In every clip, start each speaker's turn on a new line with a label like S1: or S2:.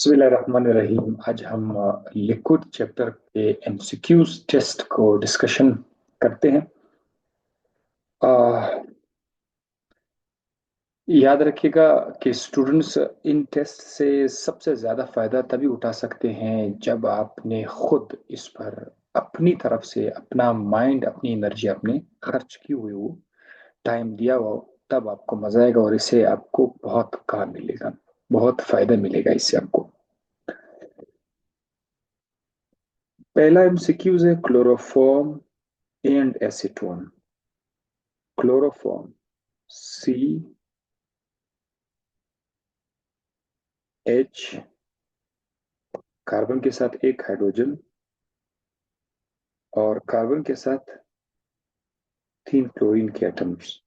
S1: बिस्मिल्लाहिर्रहमानिर्रहीम। आज हम लिक्विड चैप्टर के एमसीक्यूज टेस्ट को डिस्कशन करते हैं। अ, याद रखिएगा कि स्टूडेंट्स इन टेस्ट से सबसे ज़्यादा फ़ायदा तभी उठा सकते हैं जब आपने खुद इस पर अपनी तरफ से अपना माइंड, अपनी एनर्जी आपने खर्च की हुई हो, टाइम दिया हो, तब आपको मज़ा आएगा और इससे आपको बहुत काम मिलेगा, बहुत फ़ायदा मिलेगा इससे आपको। पहला एमसीक्यूज है chloroform and acetone. Chloroform CH, carbon के साथ एक हाइड्रोजन और कार्बन के साथ 3 क्लोरीन के एटम्स।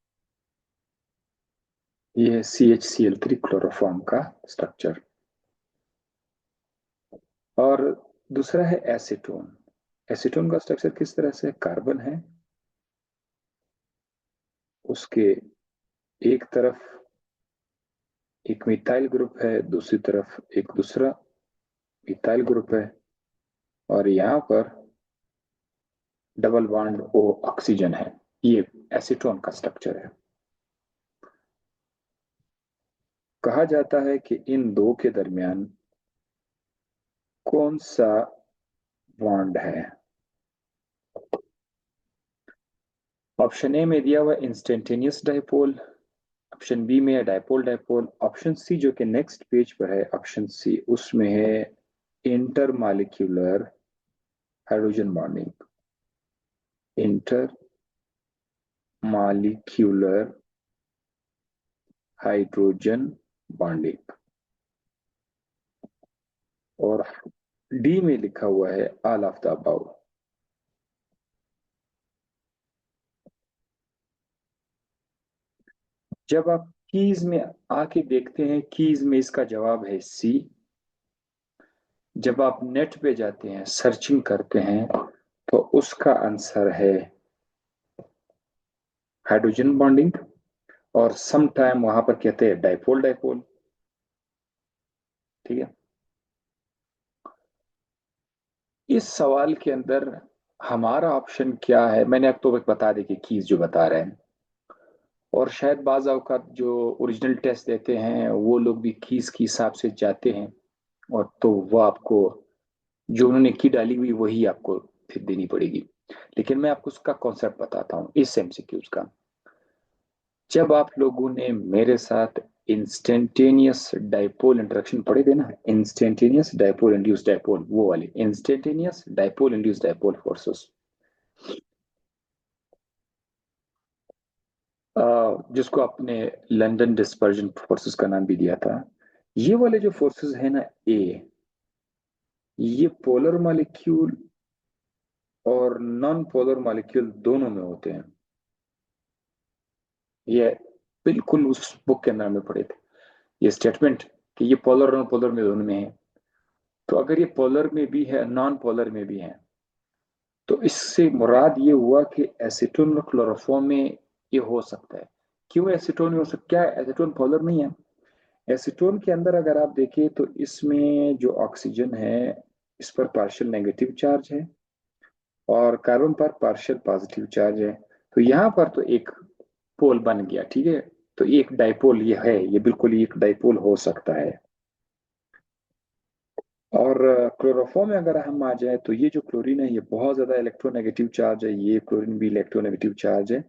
S1: ये है CHCl3 क्लोरोफॉर्म का स्ट्रक्चर। और दूसरा है एसीटोन। एसीटोन का स्ट्रक्चर किस तरह से? कार्बन है, उसके एक तरफ एक मिथाइल ग्रुप है, दूसरी तरफ एक दूसरा मिथाइल ग्रुप है और यहाँ पर डबल बॉन्ड O ऑक्सीजन है। ये एसीटोन का स्ट्रक्चर है। कहा जाता है कि इन दो के दरमियान कौन सा बॉन्ड है? ऑप्शन ए में दिया हुआ इंस्टेंटेनियस डाइपोल, ऑप्शन बी में है डाइपोल डाइपोल, ऑप्शन सी जो कि नेक्स्ट पेज पर है, ऑप्शन सी, उसमें है intermolecular hydrogen bonding. Intermolecular hydrogen bonding. और डी में लिखा हुआ है ऑल ऑफ द अबव। जब आप कीज में आके देखते हैं, कीज में इसका जवाब है सी। जब आप नेट पे जाते हैं, सर्चिंग करते हैं, तो उसका आंसर है हाइड्रोजन बॉन्डिंग। और सम टाइम वहां पर कहते हैं डाइपोल डाइपोल। ठीक है। इस सवाल के अंदर हमारा ऑप्शन क्या है, मैंने अब तो बता दी कि कीज जो बता रहे हैं। और शायद बाज अवकात जो ओरिजिनल टेस्ट देते हैं वो लोग भी कीज के हिसाब से जाते हैं, और तो वो आपको जो उन्होंने की डाली हुई वही आपको फिर देनी पड़ेगी। लेकिन मैं आपको उसका कॉन्सेप्ट बताता हूँ इस एमसीक्यूज का। जब आप लोगों ने मेरे साथ इंस्टेंटेनियस डाइपोल इंटरेक्शन पढ़े थे ना, इंस्टेंटेनियस डाइपोल इंड्यूस डाइपोल, वो वाले instantaneous dipole induced dipole forces, जिसको आपने लंदन डिस्पर्जन फोर्सेस का नाम भी दिया था। ये वाले जो फोर्सेस है ना, ये पोलर मॉलिक्यूल और नॉन पोलर मॉलिक्यूल दोनों में होते हैं। ये बिल्कुल उस बुक के अंदर में पढ़े थे ये स्टेटमेंट कि ये पोलर और नॉन पोलर में दोनों में है। तो अगर ये पोलर में भी है, नॉन पोलर में भी है, तो इससे मुराद ये हुआ कि एसीटोन और क्लोरोफॉर्म में ये हो सकता है। क्यों एसीटोन में हो सकता? क्या एसीटोन पोलर नहीं है? एसीटोन के अंदर अगर आप देखें तो इसमें जो ऑक्सीजन है, इस पर पार्शियल नेगेटिव चार्ज है और कार्बन पर पार्शियल पॉजिटिव चार्ज है। तो यहाँ पर तो एक पोल बन गया। ठीक है। तो एक डाइपोल ये है, ये बिल्कुल एक डाइपोल हो सकता है। और क्लोरोफॉर्म में अगर हम आ जाए तो ये जो क्लोरीन है ये बहुत ज्यादा इलेक्ट्रोनेगेटिव चार्ज है। ये क्लोरीन भी इलेक्ट्रोनेगेटिव चार्ज है,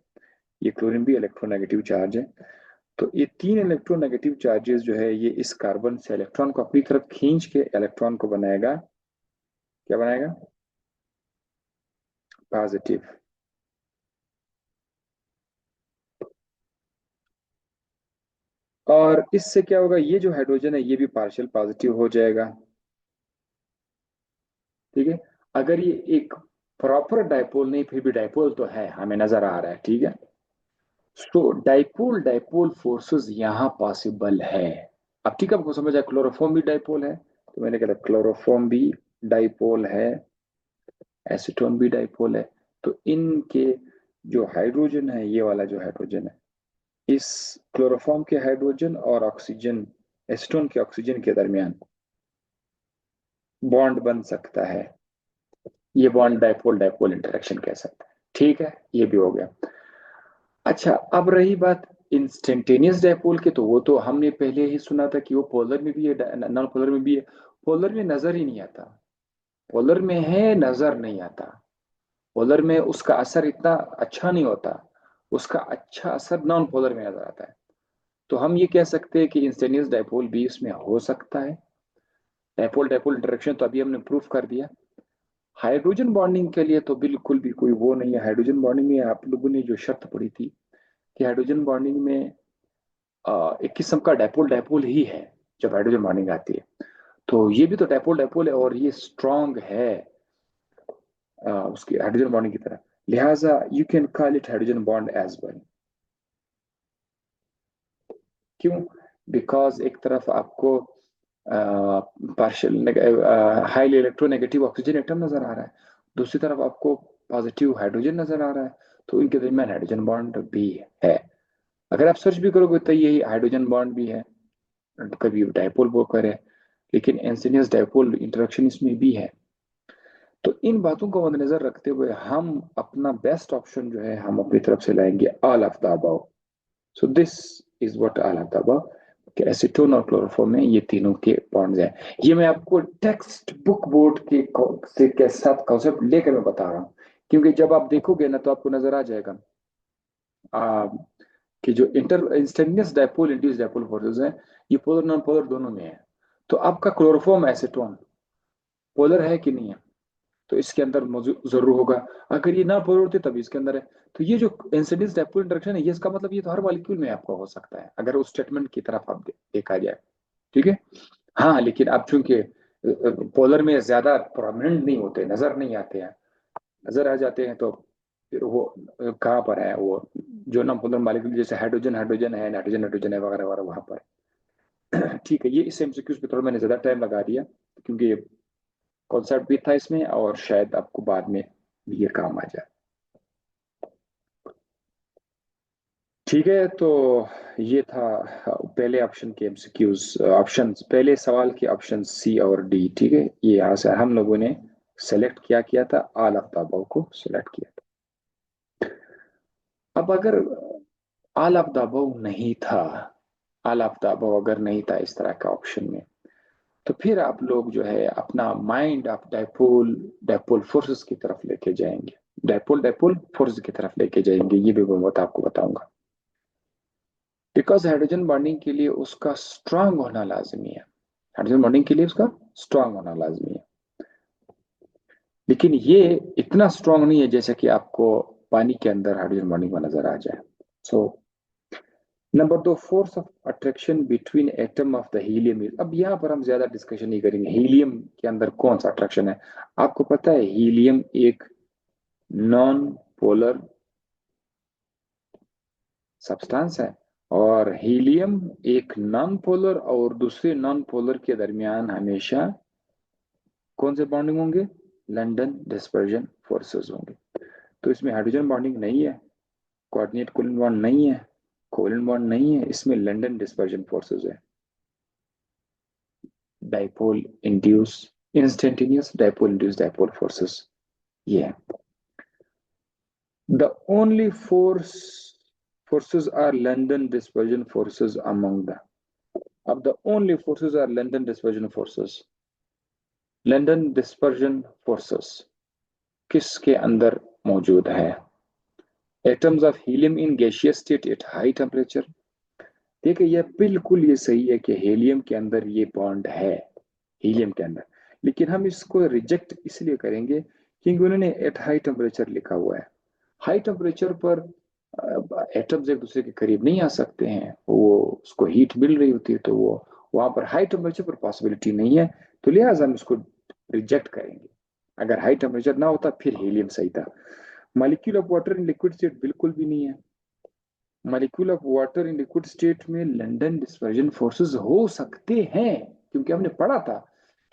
S1: ये क्लोरीन भी इलेक्ट्रोनेगेटिव चार्ज है। तो ये तीन इलेक्ट्रोनेगेटिव चार्जेस जो है ये इस कार्बन से इलेक्ट्रॉन को अपनी तरफ खींच के इलेक्ट्रॉन को बनाएगा। क्या बनाएगा? पॉजिटिव। और इससे क्या होगा? ये जो हाइड्रोजन है ये भी पार्शियल पॉजिटिव हो जाएगा। ठीक है। अगर ये एक प्रॉपर डाइपोल नहीं, फिर भी डाइपोल तो है, हमें नजर आ रहा है। ठीक है। तो डाइपोल डाइपोल फोर्सेस यहाँ पॉसिबल है। अब ठीक है, आपको समझ आया क्लोरोफॉर्म भी डाइपोल है, तो मैंने कहा क्लोरोफॉर्म भी डाइपोल है, एसीटोन भी डाइपोल है। तो इनके जो हाइड्रोजन है, ये वाला जो हाइड्रोजन है, इस क्लोरोफॉर्म के हाइड्रोजन और ऑक्सीजन, एसीटोन के ऑक्सीजन के दरमियान बॉन्ड बन सकता है। ये बॉन्ड डायपोल डायपोल इंटरेक्शन कह सकते हैं। ठीक है, ये भी हो गया। अच्छा, अब रही बात इंस्टेंटेनियस डायपोल के, तो वो तो हमने पहले ही सुना था कि वो पोलर में भी है, नॉन पोलर में भी है। पोलर में नजर ही नहीं आता। पोलर में है, नजर नहीं आता। पोलर में उसका असर इतना अच्छा नहीं होता। उसका अच्छा असर नॉन पोलर में नजर आता है। तो हम ये कह सकते हैं कि इंस्टेंटेनियस डायपोल भी इसमें हो सकता है। डायपोल डायपोल इंटरेक्शन तो अभी हमने प्रूफ कर दिया। हाइड्रोजन बॉन्डिंग के लिए तो बिल्कुल भी कोई वो नहीं है। हाइड्रोजन बॉन्डिंग में आप लोगों ने जो शर्त पड़ी थी कि हाइड्रोजन बॉन्डिंग में एक किस्म का डायपोल डायपोल ही है जब हाइड्रोजन बॉन्डिंग आती है। तो ये भी तो डायपोल डायपोल है और ये स्ट्रांग है उसकी हाइड्रोजन बॉन्डिंग की तरह। लिहाजा you can call it hydrogen bond as well. क्यों? बिकॉज एक तरफ आपको partial highly electronegative oxygen atom नजर आ रहा है, दूसरी तरफ आपको पॉजिटिव हाइड्रोजन नजर आ रहा है, तो इनके दरमियान हाइड्रोजन बॉन्ड भी है। अगर आप सर्च भी करोगे तो यही हाइड्रोजन बॉन्ड भी है, कभी डायपोल वो करे, लेकिन इंसिनियस डायपोल इंटरेक्शन इसमें भी है। तो इन बातों को मद्देनजर रखते हुए हम अपना बेस्ट ऑप्शन जो है हम अपनी तरफ से लाएंगे all of the above. So this is what all of the above कि एसीटोन और क्लोरोफॉर्म में ये तीनों के बॉन्ड्स हैं। ये मैं आपको टेक्स्ट बुक बोर्ड के साथ कॉन्सेप्ट लेकर मैं बता रहा हूँ, क्योंकि जब आप देखोगे ना तो आपको नजर आ जाएगा आ, कि जो inter instantaneous dipole induce dipole forces हैं, ये पोलर नॉन पोलर दोनों में है। तो आपका क्लोरोफॉर्म एसीटोन पोलर है कि नहीं है? तो इसके अंदर मौजूद जरूर होगा। अगर ये ना पोलर होते तभी इसके अंदर है। तो ये जो इंसिडेंस डायपोल इंटरेक्शन है, ये इसका मतलब ये तो हर मॉलिक्यूल में आपका हो सकता है अगर उस स्टेटमेंट की तरफ आप देखा जाए। ठीक है। हाँ, लेकिन अब चूंकि पोलर में ज्यादा प्रोमिनेंट नहीं होते, नजर नहीं आते हैं, नजर आ जाते हैं तो फिर वो कहाँ पर है वो जो ना पोलर मॉलिक्यूल, जैसे हाइड्रोजन हाइड्रोजन है, नाइट्रोजन नाइट्रोजन है, वगैरह वगैरह वहां पर। ठीक है, ये इस एमसीक्यूज पे थोड़ा मैंने ज्यादा टाइम लगा दिया क्योंकि कॉन्सेप्ट भी था इसमें और शायद आपको बाद में भी ये काम आ जाए। ठीक है, तो ये था पहले ऑप्शन के एमसीक्यूज। ऑप्शन पहले सवाल के ऑप्शन सी और डी। ठीक है, ये यहाँ से हम लोगों ने सेलेक्ट किया था, ऑल ऑफ द अबव को सेलेक्ट किया था। अब अगर ऑल ऑफ द अबव नहीं था, ऑल ऑफ द अबव अगर नहीं था इस तरह का ऑप्शन में, तो फिर आप लोग जो है अपना माइंड आप डायपोल डायपोल फोर्सेस की तरफ लेके जाएंगे। डायपोल डायपोल फोर्स की तरफ लेके जाएंगे, ये भी मैं आपको बताऊंगा। बिकॉज हाइड्रोजन बॉन्डिंग के लिए उसका स्ट्रांग होना लाजमी है। हाइड्रोजन बॉन्डिंग के लिए उसका स्ट्रांग होना लाजमी है, लेकिन ये इतना स्ट्रांग नहीं है जैसे कि आपको पानी के अंदर हाइड्रोजन बॉन्डिंग में नजर आ जाए। सो नंबर दो, force of attraction between atom of the helium. अब यहाँ पर हम ज्यादा डिस्कशन नहीं करेंगे हीलियम के अंदर कौन सा अट्रैक्शन है। आपको पता है हीलियम एक नॉन पोलर सब्सटेंस है, और हीलियम एक नॉन पोलर और दूसरे नॉन पोलर के दरमियान हमेशा कौन से बॉन्डिंग होंगे? लंदन डिस्पर्जन फोर्सेस होंगे। तो इसमें हाइड्रोजन बॉन्डिंग नहीं है, कोऑर्डिनेट कोवलेंट बॉन्ड नहीं है, कोवलेंट बॉन्ड नहीं है, इसमें लंदन डिस्पर्जन फोर्सेस है। Dipole induce instantaneous dipole induced dipole forces ये है। The only forces are London dispersion forces among them. अब the only forces are London dispersion forces. London dispersion forces किसके अंदर मौजूद है? Atoms of helium in gaseous state at high temperature. देखिए यह बिल्कुल ये सही है कि हीलियम के अंदर ये बॉन्ड है, हीलियम के अंदर, लेकिन हम इसको रिजेक्ट इसलिए करेंगे क्योंकि उन्होंने एट हाई टेम्परेचर लिखा हुआ है। हाई टेम्परेचर पर एटम्स एक दूसरे के करीब नहीं आ सकते हैं, वो उसको हीट मिल रही होती है, तो वो वहां पर हाई टेम्परेचर पर पॉसिबिलिटी नहीं है, तो लिहाजा हम इसको रिजेक्ट करेंगे। अगर हाई टेम्परेचर ना होता फिर हीलियम सही था। Molecule of water in liquid state बिल्कुल भी नहीं है। Molecule of water in liquid state में लंदन डिस्पर्जन फोर्सेस हो सकते हैं, क्योंकि हमने पढ़ा था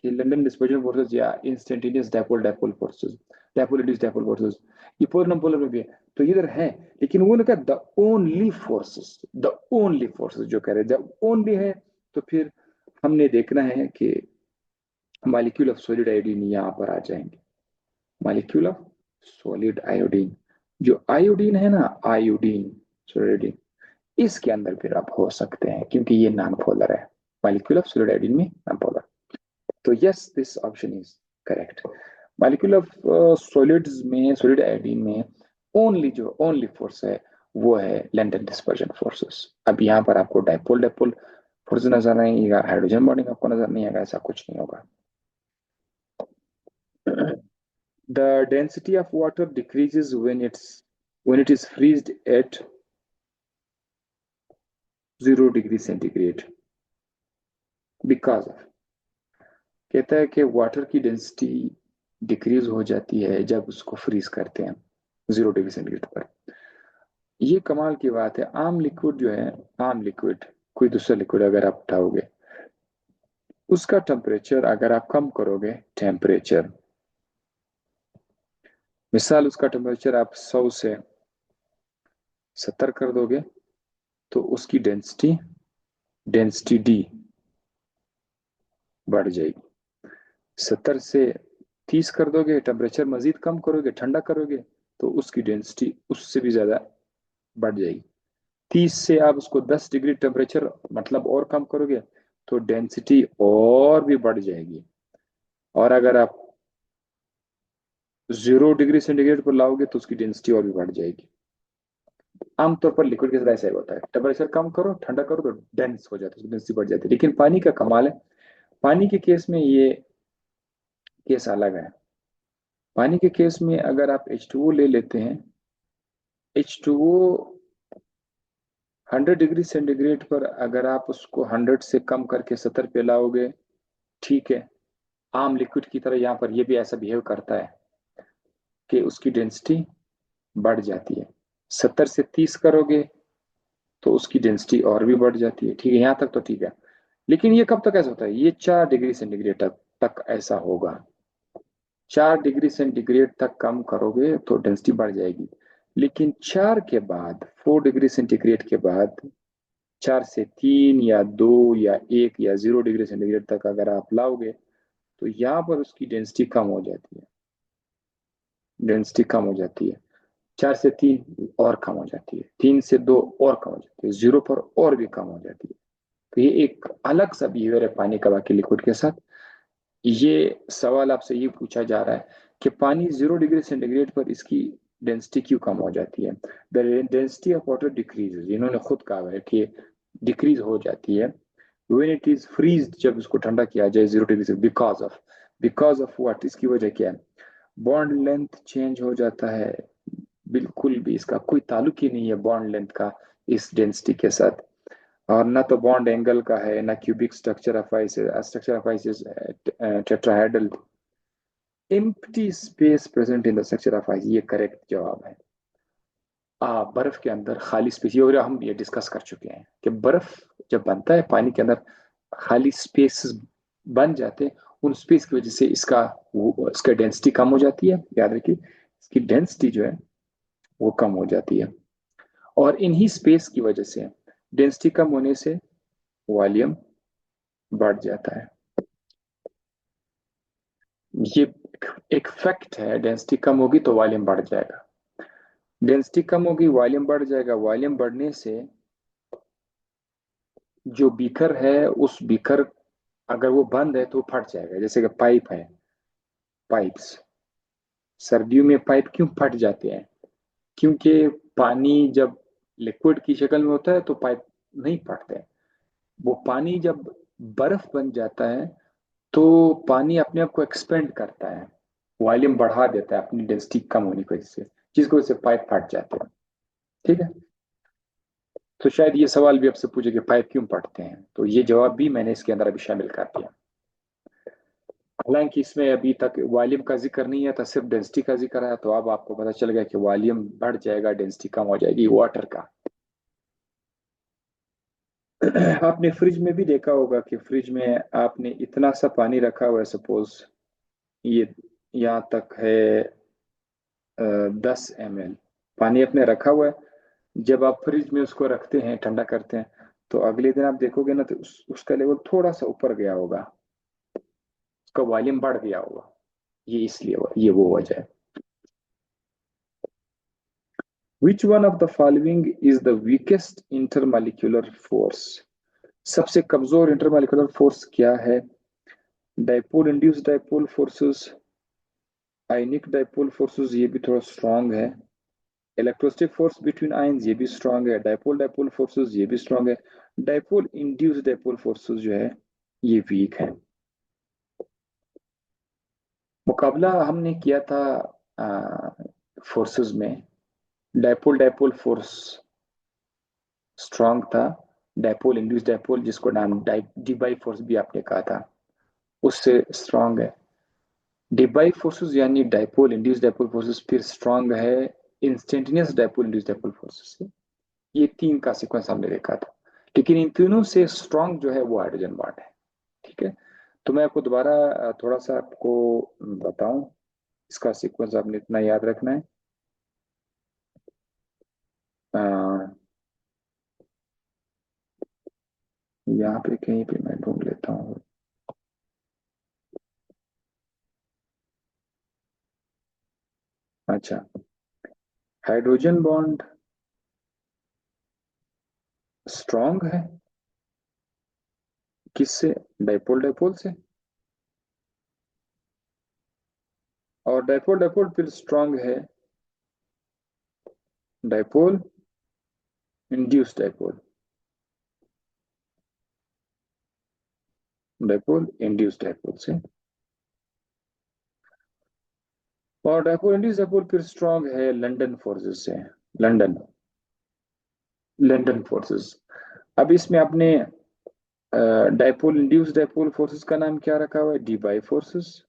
S1: कि लंदन डिस्पर्जन फोर्सेस या instantaneous dipole dipole forces, dipole induced dipole forces, ये पोलर नॉन पोलर में भी है, तो इधर है। लेकिन वो ने कहा the only forces, the only forces जो कह रहे हैं जब ओनली है, तो फिर हमने देखना है कि मॉलिक्यूल ऑफ सॉलिड आयोडीन यहाँ पर आ जाएंगे। मॉलिक्यूल ऑफ सॉलिड आयोडीन, जो आयोडीन है ना, आयोडीन सॉलिड, इसके अंदर फिर आप हो सकते हैं क्योंकि ये नॉन पोलर है। मॉलिक्यूल ऑफ सॉलिड आयोडीन में नॉन पोलर, तो yes this option is correct. Molecule of solids में, सॉलिड आयोडीन में ओनली फोर्स है वो है लैंटन डिस्पर्जन फोर्सेस। अब यहाँ पर आपको डाइपोल डाइपोल फोर्स नजर नहीं आएगा, हाइड्रोजन बॉन्डिंग आपको नजर नहीं आएगा, ऐसा कुछ नहीं होगा। The density of water decreases when it is freezed at 0 degree centigrade because of, कहता है कि वाटर की डेंसिटी डिक्रीज हो जाती है जब उसको फ्रीज करते हैं 0 डिग्री सेंटीग्रेड पर। ये कमाल की बात है। आम लिक्विड जो है, आम लिक्विड, कोई दूसरा लिक्विड अगर आप उठाओगे, उसका टेम्परेचर अगर आप कम करोगे, टेम्परेचर मिसाल उसका टेम्परेचर आप 100 से 70 कर दोगे तो उसकी डेंसिटी डी बढ़ जाएगी। 70 से 30 कर दोगे, टेम्परेचर मजीद कम करोगे, ठंडा करोगे, तो उसकी डेंसिटी उससे भी ज्यादा बढ़ जाएगी। 30 से आप उसको 10 डिग्री टेम्परेचर मतलब और कम करोगे तो डेंसिटी और भी बढ़ जाएगी। और अगर आप 0 डिग्री सेंटीग्रेड पर लाओगे तो उसकी डेंसिटी और भी बढ़ जाएगी। आमतौर पर लिक्विड के साथ ऐसा ही होता है, टेम्परेचर कम करो, ठंडा करो तो डेंस हो जाता है, डेंसिटी बढ़ जाती है। लेकिन पानी का कमाल है, पानी के केस में ये केस अलग है। पानी के केस में अगर आप H2O ले लेते हैं, H2O 100 डिग्री सेंटीग्रेड पर अगर आप उसको 100 से कम करके 70 पे लाओगे, ठीक है, आम लिक्विड की तरह यहाँ पर ये भी ऐसा बिहेव करता है कि उसकी डेंसिटी बढ़ जाती है। 70 से 30 करोगे तो उसकी डेंसिटी और भी बढ़ जाती है। ठीक है, यहाँ तक तो ठीक है। लेकिन ये कब तक ऐसा होता है? ये 4 डिग्री सेंटीग्रेड तक ऐसा होगा। 4 डिग्री सेंटीग्रेड तक कम करोगे तो डेंसिटी बढ़ जाएगी। लेकिन 4 के बाद, 4 डिग्री सेंटीग्रेड के बाद, 4 से 3 या 2 या 1 या 0 डिग्री सेंटीग्रेड तक अगर आप लाओगे तो यहाँ पर उसकी डेंसिटी कम हो जाती है। डेंसिटी कम हो जाती है। 4 से 3 और कम हो जाती है, 3 से 2 और कम हो जाती है, 0 पर और भी कम हो जाती है। तो ये एक अलग सा बिहेवियर है पानी का बाकी लिक्विड के साथ। ये सवाल आपसे ये पूछा जा रहा है कि पानी 0 डिग्री सेंटीग्रेड पर इसकी डेंसिटी क्यों कम हो जाती है। The density of water decrease, इन्होंने खुद कहा है कि डिक्रीज हो जाती है व्हेन इट इज फ्रीज्ड, जब इसको ठंडा किया जाए 0 डिग्री से। बिकॉज ऑफ व्हाट, इसकी वजह क्या है? बॉन्ड लेंथ चेंज हो जाता है। बिल्कुल भी इसका कोई ताल्लुक ही नहीं है बॉन्ड लेंथ का इस डेंसिटी के साथ, और ना तो बॉन्ड एंगल का है, ना cubic structure of ice tetrahedral. Empty space present in the structure of ice, ये करेक्ट जवाब है। बर्फ के अंदर खाली स्पेस, ये हम ये डिस्कस कर चुके हैं कि बर्फ जब बनता है पानी के अंदर खाली स्पेस बन जाते हैं, उन स्पेस की वजह से इसका डेंसिटी कम हो जाती है। याद रखिए, इसकी डेंसिटी जो है वो कम हो जाती है, और इन्हीं स्पेस की वजह से, डेंसिटी कम होने से वॉल्यूम बढ़ जाता है। ये एक फैक्ट है, डेंसिटी कम होगी तो वॉल्यूम बढ़ जाएगा। डेंसिटी कम होगी, वॉल्यूम बढ़ जाएगा। वॉल्यूम बढ़ने से जो बीकर है, उस बीकर अगर वो बंद है तो फट जाएगा। जैसे कि पाइप है, पाइप्स, सर्दियों में पाइप क्यों फट जाते हैं? क्योंकि पानी जब लिक्विड की शक्ल में होता है तो पाइप नहीं फटते। वो पानी जब बर्फ बन जाता है तो पानी अपने आप को एक्सपेंड करता है, वॉल्यूम बढ़ा देता है अपनी डेंसिटी कम होने की वजह से, जिसकी वजह से पाइप फट जाते हैं। ठीक है, तो शायद ये सवाल भी आपसे पूछे कि पाइप क्यों फटते हैं, तो ये जवाब भी मैंने इसके अंदर अभी शामिल कर दिया। हालांकि इसमें अभी तक वॉल्यूम का जिक्र नहीं है था, सिर्फ डेंसिटी का जिक्र है, तो अब आपको पता चल गया कि वॉल्यूम बढ़ जाएगा, डेंसिटी कम हो जाएगी वाटर का। आपने फ्रिज में भी देखा होगा कि फ्रिज में आपने इतना सा पानी रखा हुआ है, सपोज ये यहाँ तक है 10 ml पानी अपने रखा हुआ है। जब आप फ्रिज में उसको रखते हैं, ठंडा करते हैं, तो अगले दिन आप देखोगे ना तो उसका लेवल थोड़ा सा ऊपर गया होगा। उसका वॉल्यूम बढ़ गया होगा, ये इसलिए ये वो वजह है। Which one of the following is the weakest intermolecular force? सबसे कमजोर इंटरमॉलिक्यूलर फोर्स क्या है? डाइपोल इंड्यूस डाइपोल फोर्सेस, आयनिक डाइपोल फोर्सेस ये भी थोड़ा स्ट्रांग है, इलेक्ट्रोस्टिक फोर्स बिटवीन आयंस ये भी स्ट्रांग है, डाइपोल डाइपोल फोर्सेस ये भी स्ट्रांग है, डाइपोल इंड्यूस डाइपोल फोर्सेस जो है ये वीक है। मुकाबला हमने किया था फोर्सेस में, डाइपोल डाइपोल फोर्स स्ट्रांग था, डाइपोल इंड्यूस डाइपोल जिसको नाम डिबाई फोर्स भी आपने कहा था उससे स्ट्रांग है। डिबाई फोर्सेस यानी डाइपोल इंड्यूस डाइपोल फोर्सेस फिर स्ट्रांग है instantaneous dipole induced dipole forces से। ये तीन का सीक्वेंस हमने देखा था, लेकिन इन तीनों से स्ट्रांग जो है वो हाइड्रोजन बॉन्ड है। ठीक है, तो मैं आपको दोबारा थोड़ा सा आपको बताऊं, इसका सीक्वेंस आपने इतना याद रखना है। यहाँ पे कहीं पे मैं ढूंढ लेता हूँ। अच्छा, हाइड्रोजन बॉन्ड स्ट्रांग है किससे? डाइपोल डाइपोल से, और डाइपोल डाइपोल फिर स्ट्रांग है dipole induced dipole, dipole induced dipole से, और डाइपोल इंड्यूस डाइपोल फिर स्ट्रांग है लंदन फोर्सेस से, लंदन लंदन फोर्सेस। अब इसमें आपने डाइपोल इंड्यूस डाइपोल फोर्सेस का नाम क्या रखा हुआ है? Debye forces.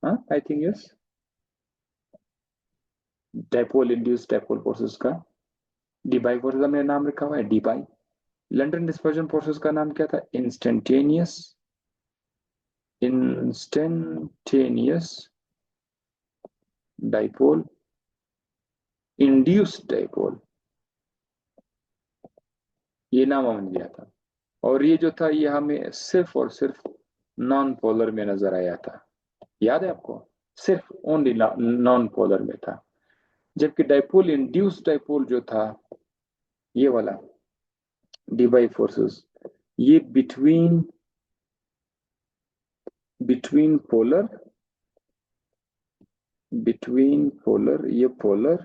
S1: हाँ, I think yes, dipole induced dipole forces का डी बाई फोर्सेस का मेरा नाम रखा हुआ है Debye. London dispersion forces का नाम क्या था? Instantaneous, instantaneous dipole induced dipole, ये नाम हमने दिया था। और ये जो था ये हमें सिर्फ और सिर्फ नॉन पोलर में नजर आया था, याद है आपको? सिर्फ ओनली नॉन पोलर में था, जबकि डाइपोल इंड्यूस डाइपोल जो था ये वाला डी बाई फोर्सेस, ये between between polar, between polar, ये polar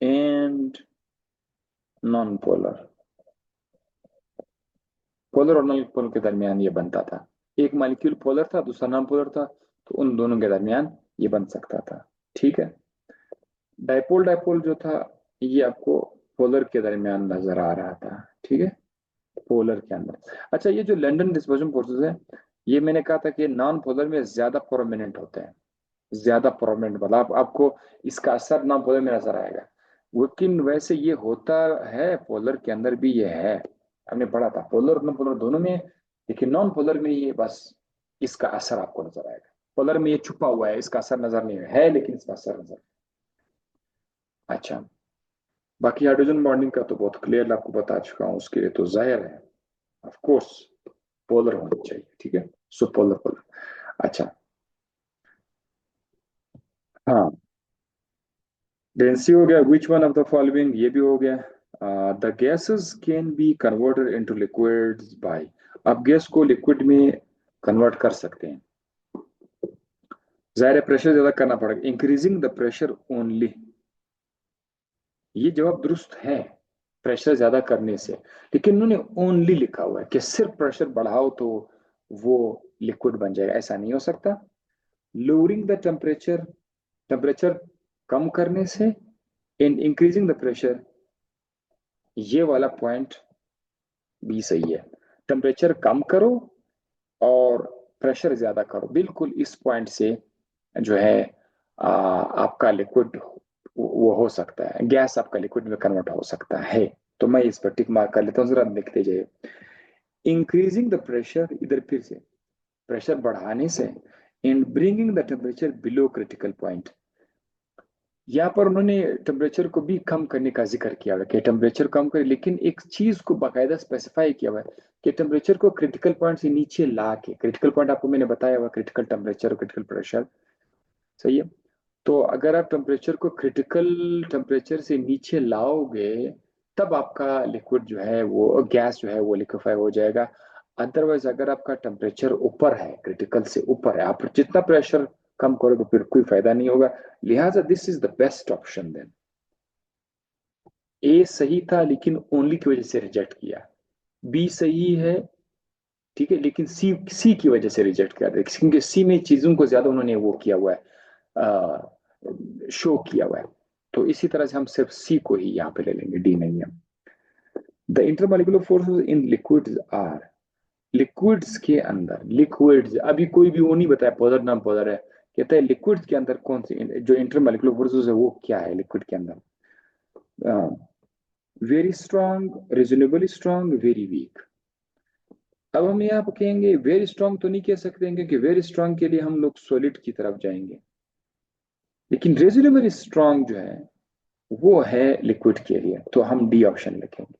S1: and non polar, polar और नॉन पोलर के दरमियान ये बनता था। एक मॉलिक्यूल पोलर था दूसरा नॉन पोलर था, तो उन दोनों के दरमियान ये बन सकता था। ठीक है, डाइपोल डाइपोल जो था ये आपको पोलर के दरमियान नजर आ रहा था। ठीक है, पोलर के अंदर। अच्छा, ये जो लंदन डिस्पर्जन फोर्सेस है ये मैंने कहा था कि नॉन पोलर में ज्यादा प्रोमिनेंट होते हैं, ज्यादा प्रोमिनेंट मतलब आपको इसका असर नॉन पोलर में नजर आएगा, लेकिन वैसे ये होता है पोलर के अंदर भी, ये है, हमने पढ़ा था पोलर और नॉन पोलर दोनों में, लेकिन नॉन पोलर में ये बस इसका असर आपको नजर आएगा, पोलर में ये छुपा हुआ है, इसका असर नजर नहीं है, लेकिन इसका असर नजर। अच्छा, बाकी हाइड्रोजन बॉन्डिंग का तो बहुत क्लियर आपको बता चुका हूँ, उसके लिए तो जाहिर है ऑफ कोर्स पोलर होनी चाहिए। ठीक है, सो पोलर पोलर। अच्छा, हाँ, डेंसिटी हो गया, which one of the following ये भी हो गया, the gases can be converted into liquids by, अब गैस को लिक्विड में कन्वर्ट कर सकते हैं, जाहिर है प्रेशर ज्यादा करना पड़ेगा, इंक्रीजिंग द प्रेशर ओनली, ये जवाब दुरुस्त है प्रेशर ज्यादा करने से, लेकिन उन्होंने ओनली लिखा हुआ है कि सिर्फ प्रेशर बढ़ाओ तो वो लिक्विड बन जाएगा, ऐसा नहीं हो सकता। लोअरिंग द टेम्परेचर, टेम्परेचर कम करने से, एंड इंक्रीजिंग द प्रेशर, ये वाला पॉइंट भी सही है, टेम्परेचर कम करो और प्रेशर ज्यादा करो, बिल्कुल इस पॉइंट से जो है आपका लिक्विड वो हो सकता है, गैस आपका लिक्विड में कन्वर्ट हो सकता है। तो मैं इस पर टिक मार्क कर लेता हूँ, जरा लिखते जाइए। इंक्रीजिंग द प्रेशर, इधर फिर से प्रेशर बढ़ाने से, and bringing the temperature below critical point, यहाँ पर उन्होंने टेम्परेचर को भी कम करने का जिक्र किया हुआ है कि टेम्परेचर कम करे, लेकिन एक चीज को बाकायदा स्पेसिफाई किया हुआ है कि टेम्परेचर को क्रिटिकल पॉइंट से नीचे ला के, क्रिटिकल पॉइंट आपको मैंने बताया हुआ, क्रिटिकल टेम्परेचर, क्रिटिकल प्रेशर, सही है। तो अगर आप टेम्परेचर को क्रिटिकल टेम्परेचर से नीचे लाओगे, तब आपका लिक्विड जो है वो, गैस जो है वो लिक्विफाई हो जाएगा। अदरवाइज अगर आपका टेम्परेचर ऊपर है, क्रिटिकल से ऊपर है, आप जितना प्रेशर कम करोगे फिर कोई फायदा नहीं होगा। लिहाजा this is the best option then. A सही था लेकिन ओनली की वजह से रिजेक्ट किया, बी सही है ठीक है, लेकिन सी सी की वजह से रिजेक्ट किया था, क्योंकि सी में चीजों को ज्यादा उन्होंने वो किया हुआ है, शो किया हुआ है। तो इसी तरह से हम सिर्फ सी को ही यहाँ पे ले लेंगे, डी नहीं है। The intermolecular forces in liquids are, liquids के अंदर, लिक्विड्स अभी कोई भी वो नहीं बताया पोलर नाम पोलर है, कहता है लिक्विड्स के अंदर कौन सी जो इंटरमॉलिक्यूलर फोर्सेस है वो क्या है लिक्विड के अंदर। Very strong, reasonably strong, very weak. अब हम यहाँ पर कहेंगे वेरी स्ट्रांग तो नहीं कह सकते हैं, क्योंकि वेरी स्ट्रांग के लिए हम लोग सॉलिड की तरफ जाएंगे, लेकिन रेजोनेबली स्ट्रांग जो है वो है लिक्विड के लिए, तो हम डी ऑप्शन लिखेंगे।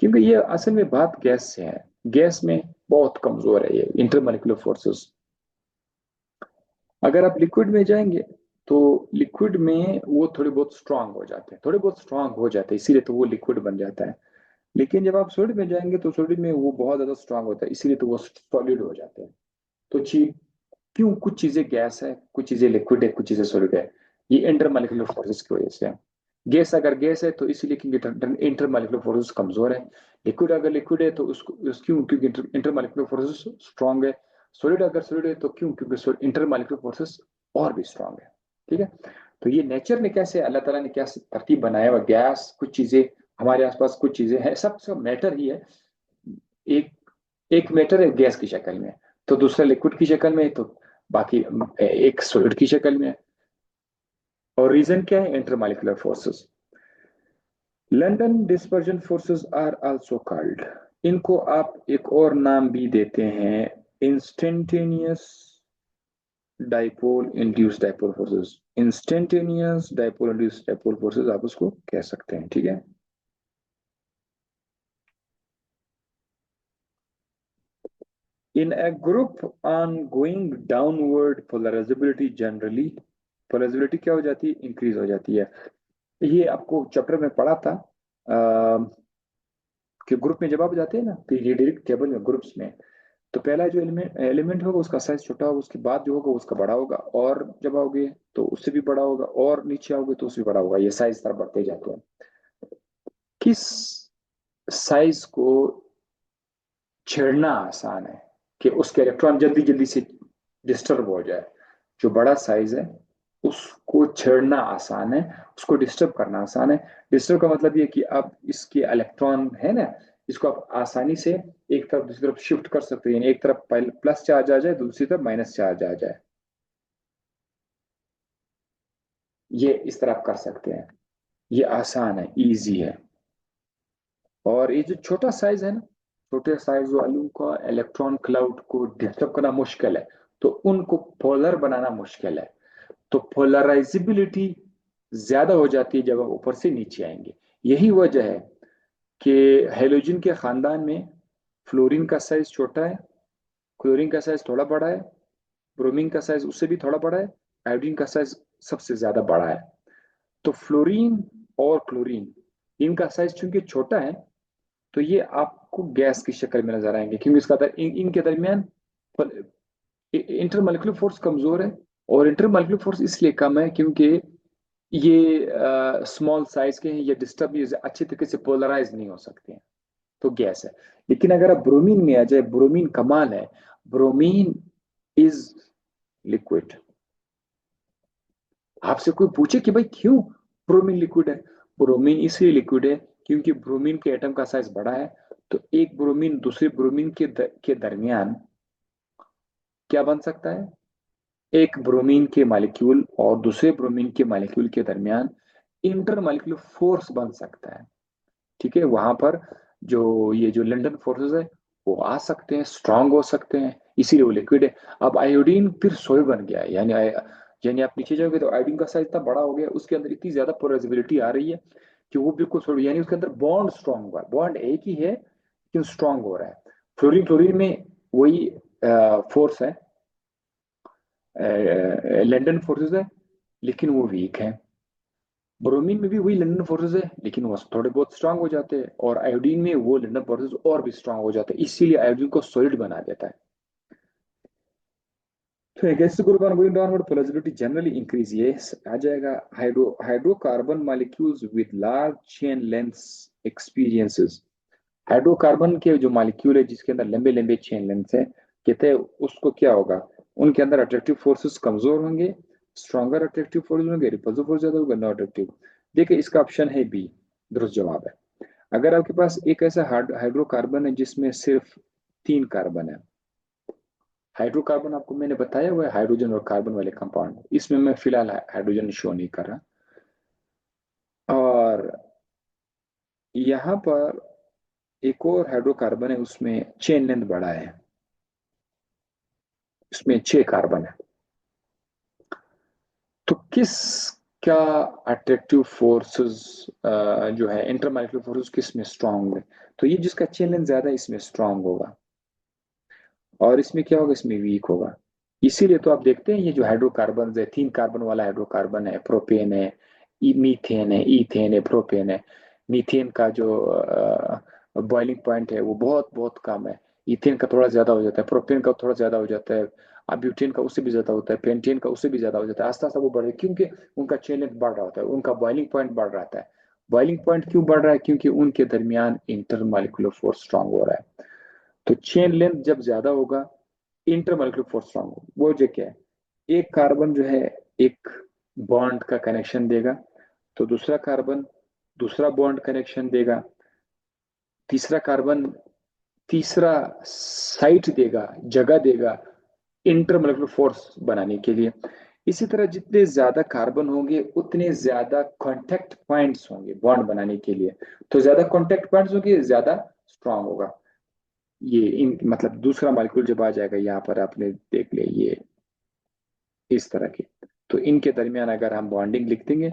S1: क्योंकि ये असल में बात गैस से है, गैस में बहुत कमजोर है ये इंटरमॉलिक्यूलर फोर्सेस। अगर आप लिक्विड में जाएंगे तो लिक्विड में वो थोड़े बहुत स्ट्रांग हो जाते हैं, थोड़े बहुत स्ट्रांग हो जाते हैं, इसीलिए तो वो लिक्विड बन जाता है। लेकिन जब आप सॉलिड में जाएंगे तो सॉलिड में वो बहुत ज्यादा स्ट्रांग होता है, इसीलिए तो वो सॉलिड हो जाते हैं। तो क्यों कुछ चीजें गैस है, कुछ चीजें लिक्विड है, कुछ चीजें सॉलिड है, ये इंटरमॉलिक्यूलर फोर्सेस की वजह से है। गैस अगर गैस है तो इसलिए क्योंकि इंटरमॉलिक्यूलर फोर्सेस कमजोर है। लिक्विड अगर लिक्विड है तो क्यों, क्योंकि इंटरमॉलिक्यूलर फोर्सेस स्ट्रांग है। सॉलिड अगर सॉलिड है तो क्यों, क्योंकि इंटरमॉलिक्यूलर फोर्सेस और भी स्ट्रांग है। ठीक है। तो ये नेचर ने कैसे, अल्लाह ताला ने क्या तरतीब बनाया हुआ, गैस कुछ चीजें हमारे आसपास, कुछ चीजें हैं, सब सब मैटर ही है। एक एक मैटर है गैस की शक्ल में, तो दूसरा लिक्विड की शक्ल में, तो बाकी एक सॉलिड की शक्ल में। और रीजन क्या है, intermolecular forces. London dispersion forces are also called, इनको आप एक और नाम भी देते हैं, instantaneous dipole induced dipole forces. Instantaneous dipole induced dipole forces आप उसको कह सकते हैं। ठीक है। In a group on going downward polarizability generally, polarizability क्या हो जाती है, इंक्रीज हो जाती है। ये आपको चैप्टर में पढ़ा था कि ग्रुप में जब आप जाते हैं ना पीरियोडिक टेबल में, ग्रुप्स में, तो पहला जो एलिमेंट एलिमेंट होगा उसका साइज छोटा होगा, उसके बाद जो होगा उसका बड़ा होगा, और जब आओगे तो उससे भी बड़ा होगा, और नीचे आओगे तो उससे भी बड़ा होगा, ये साइज तरह बढ़ते जाते हैं। किस साइज को छेड़ना आसान है कि उसके इलेक्ट्रॉन जल्दी जल्दी से डिस्टर्ब हो जाए, जो बड़ा साइज है उसको छेड़ना आसान है, उसको डिस्टर्ब करना आसान है। डिस्टर्ब का मतलब ये कि आप इसके इलेक्ट्रॉन है ना, इसको आप आसानी से एक तरफ दूसरी तरफ शिफ्ट कर सकते हैं, एक तरफ प्लस चार्ज आ जाए, दूसरी तरफ माइनस चार्ज आ जाए, ये इस तरह आप कर सकते हैं। ये आसान है, इजी है। और ये जो छोटा साइज है ना, छोटे साइज वालों का इलेक्ट्रॉन क्लाउड को डिस्टर्ब करना मुश्किल है, तो उनको पोलर बनाना मुश्किल है। तो पोलराइजिबिलिटी ज्यादा हो जाती है जब हम ऊपर से नीचे आएंगे। यही वजह है कि हेलोजन के खानदान में फ्लोरीन का साइज छोटा है, क्लोरीन का साइज थोड़ा बड़ा है, ब्रोमीन का साइज उससे भी थोड़ा बड़ा है, आयोडीन का साइज सबसे ज्यादा बड़ा है। तो फ्लोरीन और क्लोरीन, इनका साइज चूंकि छोटा है, तो ये आपको गैस की शक्ल में नजर आएंगे, क्योंकि इनके दरमियान इंटरमॉलिक्यूलर फोर्स कमजोर है। और इंटरमॉलिक्यूलर फोर्स इसलिए कम है क्योंकि ये स्मॉल साइज के हैं, ये डिस्टर्ब अच्छे तरीके से पोलराइज नहीं हो सकते हैं, तो गैस है। लेकिन अगर आप ब्रोमीन में आ जाए, ब्रोमीन कमाल है, ब्रोमीन इज लिक्विड। आपसे कोई पूछे कि भाई क्यों ब्रोमीन लिक्विड है, ब्रोमीन इसलिए लिक्विड है क्योंकि ब्रोमीन के एटम का साइज बड़ा है। तो एक ब्रोमीन दूसरे ब्रोमीन के दरमियान क्या बन सकता है, एक ब्रोमीन के मॉलिक्यूल और दूसरे ब्रोमीन के मॉलिक्यूल के दरमियान इंटरमॉलिक्यूलर फोर्स बन सकता है। ठीक है। वहां पर जो ये जो लंदन फोर्सेस है वो आ सकते हैं, स्ट्रांग हो सकते हैं, इसीलिए वो लिक्विड है। अब आयोडीन फिर सोलिड बन गया है, यानी यानी आप नीचे जाओगे तो आयोडीन का साइज इतना बड़ा हो गया, उसके अंदर इतनी ज्यादा पोलराइजेबिलिटी आ रही है कि वो बिल्कुल थोड़ी, यानी उसके अंदर बॉन्ड स्ट्रांग हुआ, बॉन्ड एक ही है लेकिन स्ट्रांग हो रहा है। फ्लोरीन फ्लोरीन में वही फोर्स है, लंडन फोर्सेस है, लेकिन वो वीक है। ब्रोमीन में भी वही लंदन फोर्सेस है, लेकिन वो थोड़े बहुत स्ट्रांग हो जाते हैं। और आयोडीन में वो लंदन फोर्सेस और भी स्ट्रांग हो जाते हैं, इसीलिए आयोडीन को सॉलिड बना देता है। तो against group on going downward, polarity generally increase, yes आ जाएगा। Hydrocarbon molecules with large chain lengths experiences. Hydrocarbon के जो मॉलिक्यूल है जिसके अंदर लंबे लंबे चेन लेंथ है, कहते हैं उसको क्या होगा, उनके अंदर अट्रैक्टिव फोर्सेस कमजोर होंगे, स्ट्रॉन्गर अट्रैक्टिव फोर्स होंगे, रिपल्सिव फोर्स ज्यादा होगा, नॉन अट्रैक्टिव। देखिए इसका ऑप्शन है बी, दुरुस्त जवाब है। अगर आपके पास एक ऐसा हाइड्रोकार्बन है जिसमें सिर्फ 3 कार्बन है, हाइड्रोकार्बन आपको मैंने बताया हुआ है हाइड्रोजन और कार्बन वाले कंपाउंड, इसमें मैं फिलहाल हाइड्रोजन शो नहीं कर रहा। और यहाँ पर एक और हाइड्रोकार्बन है, उसमें चेन लेंथ बड़ा है, इसमें 6 कार्बन है। तो किस क्या अट्रैक्टिव फोर्सेस जो है इंटरमॉलिक्यूलर फोर्सेस किस में स्ट्रांग है, तो ये जिसका चेन लेंथ ज्यादा है इसमें स्ट्रांग होगा, और इसमें क्या होगा, इसमें वीक होगा। इसीलिए तो आप देखते हैं ये जो हाइड्रोकार्बन है, 3 कार्बन वाला हाइड्रोकार्बन है, प्रोपेन है, मीथेन है, ईथेन है, प्रोपेन है। मीथेन का जो बॉइलिंग पॉइंट है वो बहुत बहुत कम है, ईथेन का थोड़ा ज्यादा हो जाता है, प्रोपेन का थोड़ा ज्यादा हो जाता है, अब ब्यूटेन का उससे भी ज्यादा होता है, पेंटेन का उससे भी ज्यादा हो जाता है। आस्ता आस्ता वो बढ़ रहा है क्योंकि उनका चेन लेंथ बढ़ रहा होता है, उनका बॉइलिंग पॉइंट बढ़ रहा है। बॉइलिंग पॉइंट क्यों बढ़ रहा है, क्योंकि उनके दरमियान इंटरमॉलिक्यूलर फोर्स स्ट्रांग हो रहा है। तो चेन लेंथ जब ज्यादा होगा, इंटरमॉलिक्यूलर फोर्स स्ट्रांग होगा। वो जो क्या है, एक कार्बन जो है एक बॉन्ड का कनेक्शन देगा, तो दूसरा कार्बन दूसरा बॉन्ड कनेक्शन देगा, तीसरा कार्बन तीसरा साइट देगा, जगह देगा इंटरमॉलिक्यूलर फोर्स बनाने के लिए। इसी तरह जितने ज्यादा कार्बन होंगे उतने ज्यादा कांटेक्ट पॉइंट्स होंगे बॉन्ड बनाने के लिए, तो ज्यादा कांटेक्ट पॉइंट्स होंगे ज्यादा स्ट्रांग होगा। ये इन मतलब दूसरा मॉलिक्यूल जब आ जाएगा यहाँ पर आपने देख लिया ये इस तरह के, तो इनके दरमियान अगर हम बॉन्डिंग लिख देंगे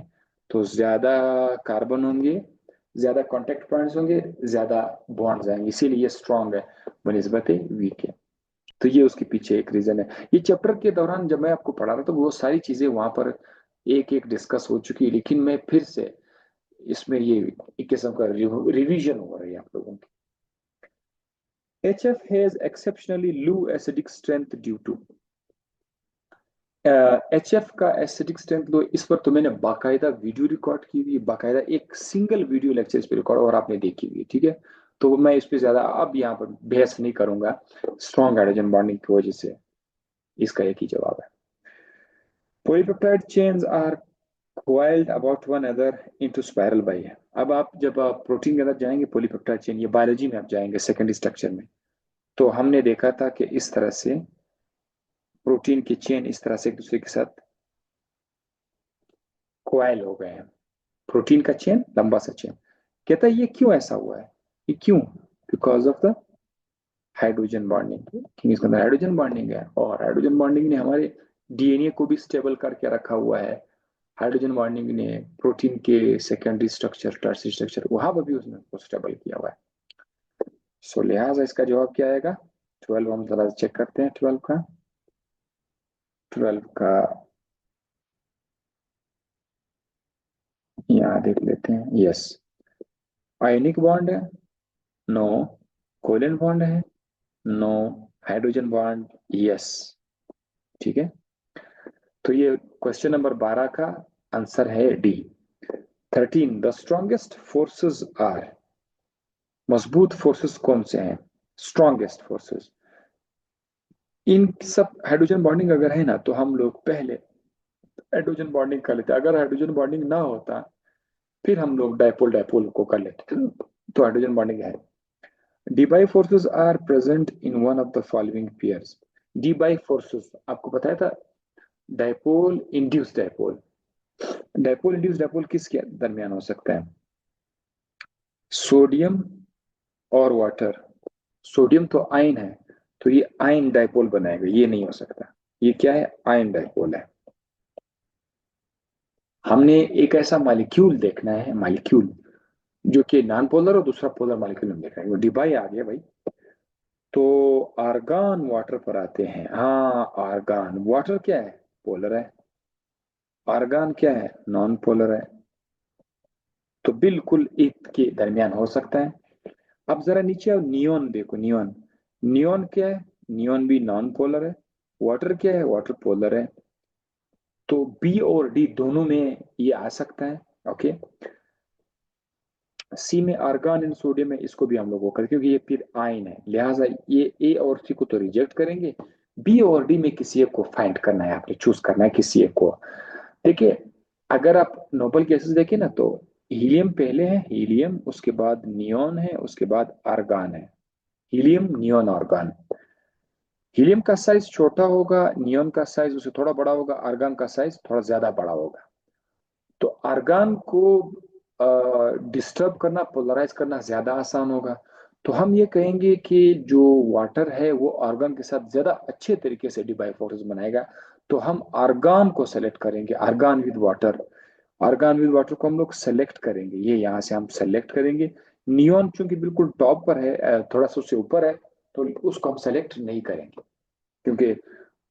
S1: तो ज्यादा कार्बन होंगे, ज्यादा कांटेक्ट पॉइंट्स होंगे, ज्यादा बॉन्ड्स आएंगे, इसीलिए ये स्ट्रांग है बनिस्बत वीक है। तो ये उसके पीछे एक रीजन है। ये चैप्टर के दौरान जब मैं आपको पढ़ा रहा था वो सारी चीजें वहां पर एक एक डिस्कस हो चुकी है, लेकिन मैं फिर से इसमें ये एक किस्म का रिवीजन हो रही है आप लोगों की। HF has exceptionally low acidic strength due to HF का एसिडिक स्ट्रेंथ लो, इस पर तो मैंने बाकायदा वीडियो रिकॉर्ड की हुई, बाकायदा एक सिंगल वीडियो लेक्चर इस पर रिकॉर्ड और आपने देखी हुई है, ठीक है। तो मैं इस पर ज्यादा अब यहाँ पर बहस नहीं करूंगा, स्ट्रॉन्ग हाइड्रोजन बॉन्डिंग की वजह से इसका एक ही जवाब है। Polypeptide chains are coiled about one another into spiral by है। अब आप जब आप प्रोटीन के अंदर जाएंगे पॉलीपेप्टाइड चेन, ये बायोलॉजी में आप जाएंगे सेकेंडरी स्ट्रक्चर में, तो हमने देखा था कि इस तरह से प्रोटीन की चेन इस तरह से एक दूसरे के साथ कोयल हो गए हैं, प्रोटीन का चेन लंबा सा चेन। कहता है ये क्यों ऐसा हुआ है, ये क्यों, because of the hydrogen bonding, क्योंकि इसके अंदर हाइड्रोजन बॉन्डिंग है, और हाइड्रोजन बॉन्डिंग ने हमारे डीएनए को भी स्टेबल करके रखा हुआ है। हाइड्रोजन बॉन्डिंग ने प्रोटीन के सेकेंडरी स्ट्रक्चर टर्सरी स्ट्रक्चर वहां पर भी उसने उसको स्टेबल किया हुआ है। सो लिहाजा इसका जवाब क्या आएगा, 12 हम जरा चेक करते हैं 12 का। 12 का यहाँ देख लेते हैं, यस आयनिक बॉन्ड है, नो कोवलेंट बॉन्ड है, नो हाइड्रोजन बॉन्ड, यस, ठीक है। तो ये क्वेश्चन नंबर 12 का आंसर है D. 13 the strongest forces are, मजबूत फोर्सेस कौन से हैं, स्ट्रॉन्गेस्ट फोर्सेस। इन सब हाइड्रोजन बॉन्डिंग अगर है ना तो हम लोग पहले हाइड्रोजन बॉन्डिंग कर लेते, अगर हाइड्रोजन बॉन्डिंग ना होता फिर हम लोग डायपोल डायपोल को कर लेते, तो हाइड्रोजन बॉन्डिंग है। Debye forces are present in one of the following pairs. Debye forces आपको बताया था, dipole induce dipole, dipole induce dipole किसके दरमियान हो सकता है, सोडियम और वाटर। सोडियम तो आयन है, तो ये आयन डायपोल बनाएगा, ये नहीं हो सकता, ये क्या है, आयन डायपोल है। हमने एक ऐसा मॉलिक्यूल देखना है, मॉलिक्यूल जो कि नॉन पोलर और दूसरा पोलर मॉलिक्यूल हम देख रहे हैं। वो डिबाई आ गया भाई। तो आर्गन वाटर पर आते हैं। हाँ, आर्गन वाटर क्या है? पोलर है। आर्गन क्या है? नॉन पोलर है। तो बिल्कुल एक के दरमियान हो सकता है। अब जरा नीचे आओ, नियोन देखो, नियोन। नियोन क्या है? नियोन भी नॉन पोलर है। वाटर क्या है? वाटर पोलर है। तो बी और डी दोनों में ये आ सकता है। ओके। सी में आर्गन एंड सोडियम है, इसको भी हम लोग वो करें क्योंकि ये फिर आयन है, लिहाजा ये ए और सी को तो रिजेक्ट करेंगे। बी और डी में किसी एक को फाइंड करना है, आपने चूज करना है किसी एक को। देखिए, अगर आप नोबल गैसेस देखें ना, तो हीलियम पहले है, हीलियम, उसके बाद नियोन है, उसके बाद आर्गन है। Helium, neon, argon. हीलियम का साइज छोटा होगा, नियोन का साइज उससे थोड़ा बड़ा होगा, आर्गन का साइज थोड़ा ज्यादा बड़ा होगा। तो आर्गन को डिस्टर्ब करना, पोलराइज करना ज्यादा आसान होगा। तो हम ये कहेंगे कि जो वाटर है वो आर्गन के साथ ज्यादा अच्छे तरीके से डी बाई फोर्स बनाएगा। तो हम आर्गन को सेलेक्ट करेंगे, argon with water. Argon with water को हम लोग सेलेक्ट करेंगे, ये यहाँ से हम सेलेक्ट करेंगे। नियोन चूंकि बिल्कुल टॉप पर है, थोड़ा सा उससे ऊपर है, तो उसको हम सेलेक्ट नहीं करेंगे, क्योंकि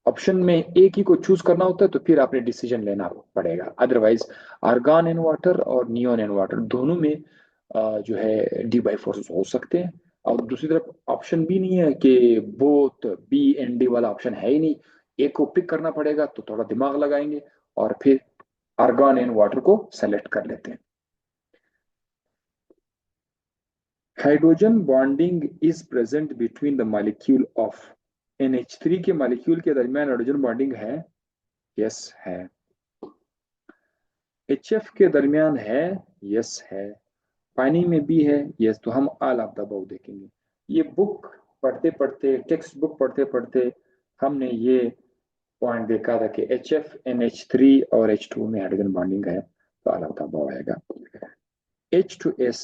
S1: ऑप्शन में एक ही को चूज करना होता है, तो फिर आपने डिसीजन लेना पड़ेगा। अदरवाइज आर्गन एंड वाटर और नियोन एंड वाटर दोनों में जो है डी बाई फोर्सेस हो सकते हैं। और दूसरी तरफ ऑप्शन भी नहीं है कि बोथ बी एंड डी वाला ऑप्शन है ही नहीं। एक को पिक करना पड़ेगा, तो थोड़ा दिमाग लगाएंगे और फिर आर्गन एंड वाटर को सेलेक्ट कर लेते हैं। Hydrogen bonding is present between the molecule of NH3 के मॉलिक्यूल के दरमियान हाइड्रोजन बॉन्डिंग है। यस है। HF के दरमियान है। यस है। पानी में भी है। यस। तो हम ऑल ऑफ द अबव देखेंगे। ये बुक पढ़ते पढ़ते, टेक्स्ट बुक पढ़ते पढ़ते हमने ये पॉइंट देखा था कि HF NH3 और H2 में हाइड्रोजन बॉन्डिंग है, तो ऑल ऑफ द अबव आएगा। H2S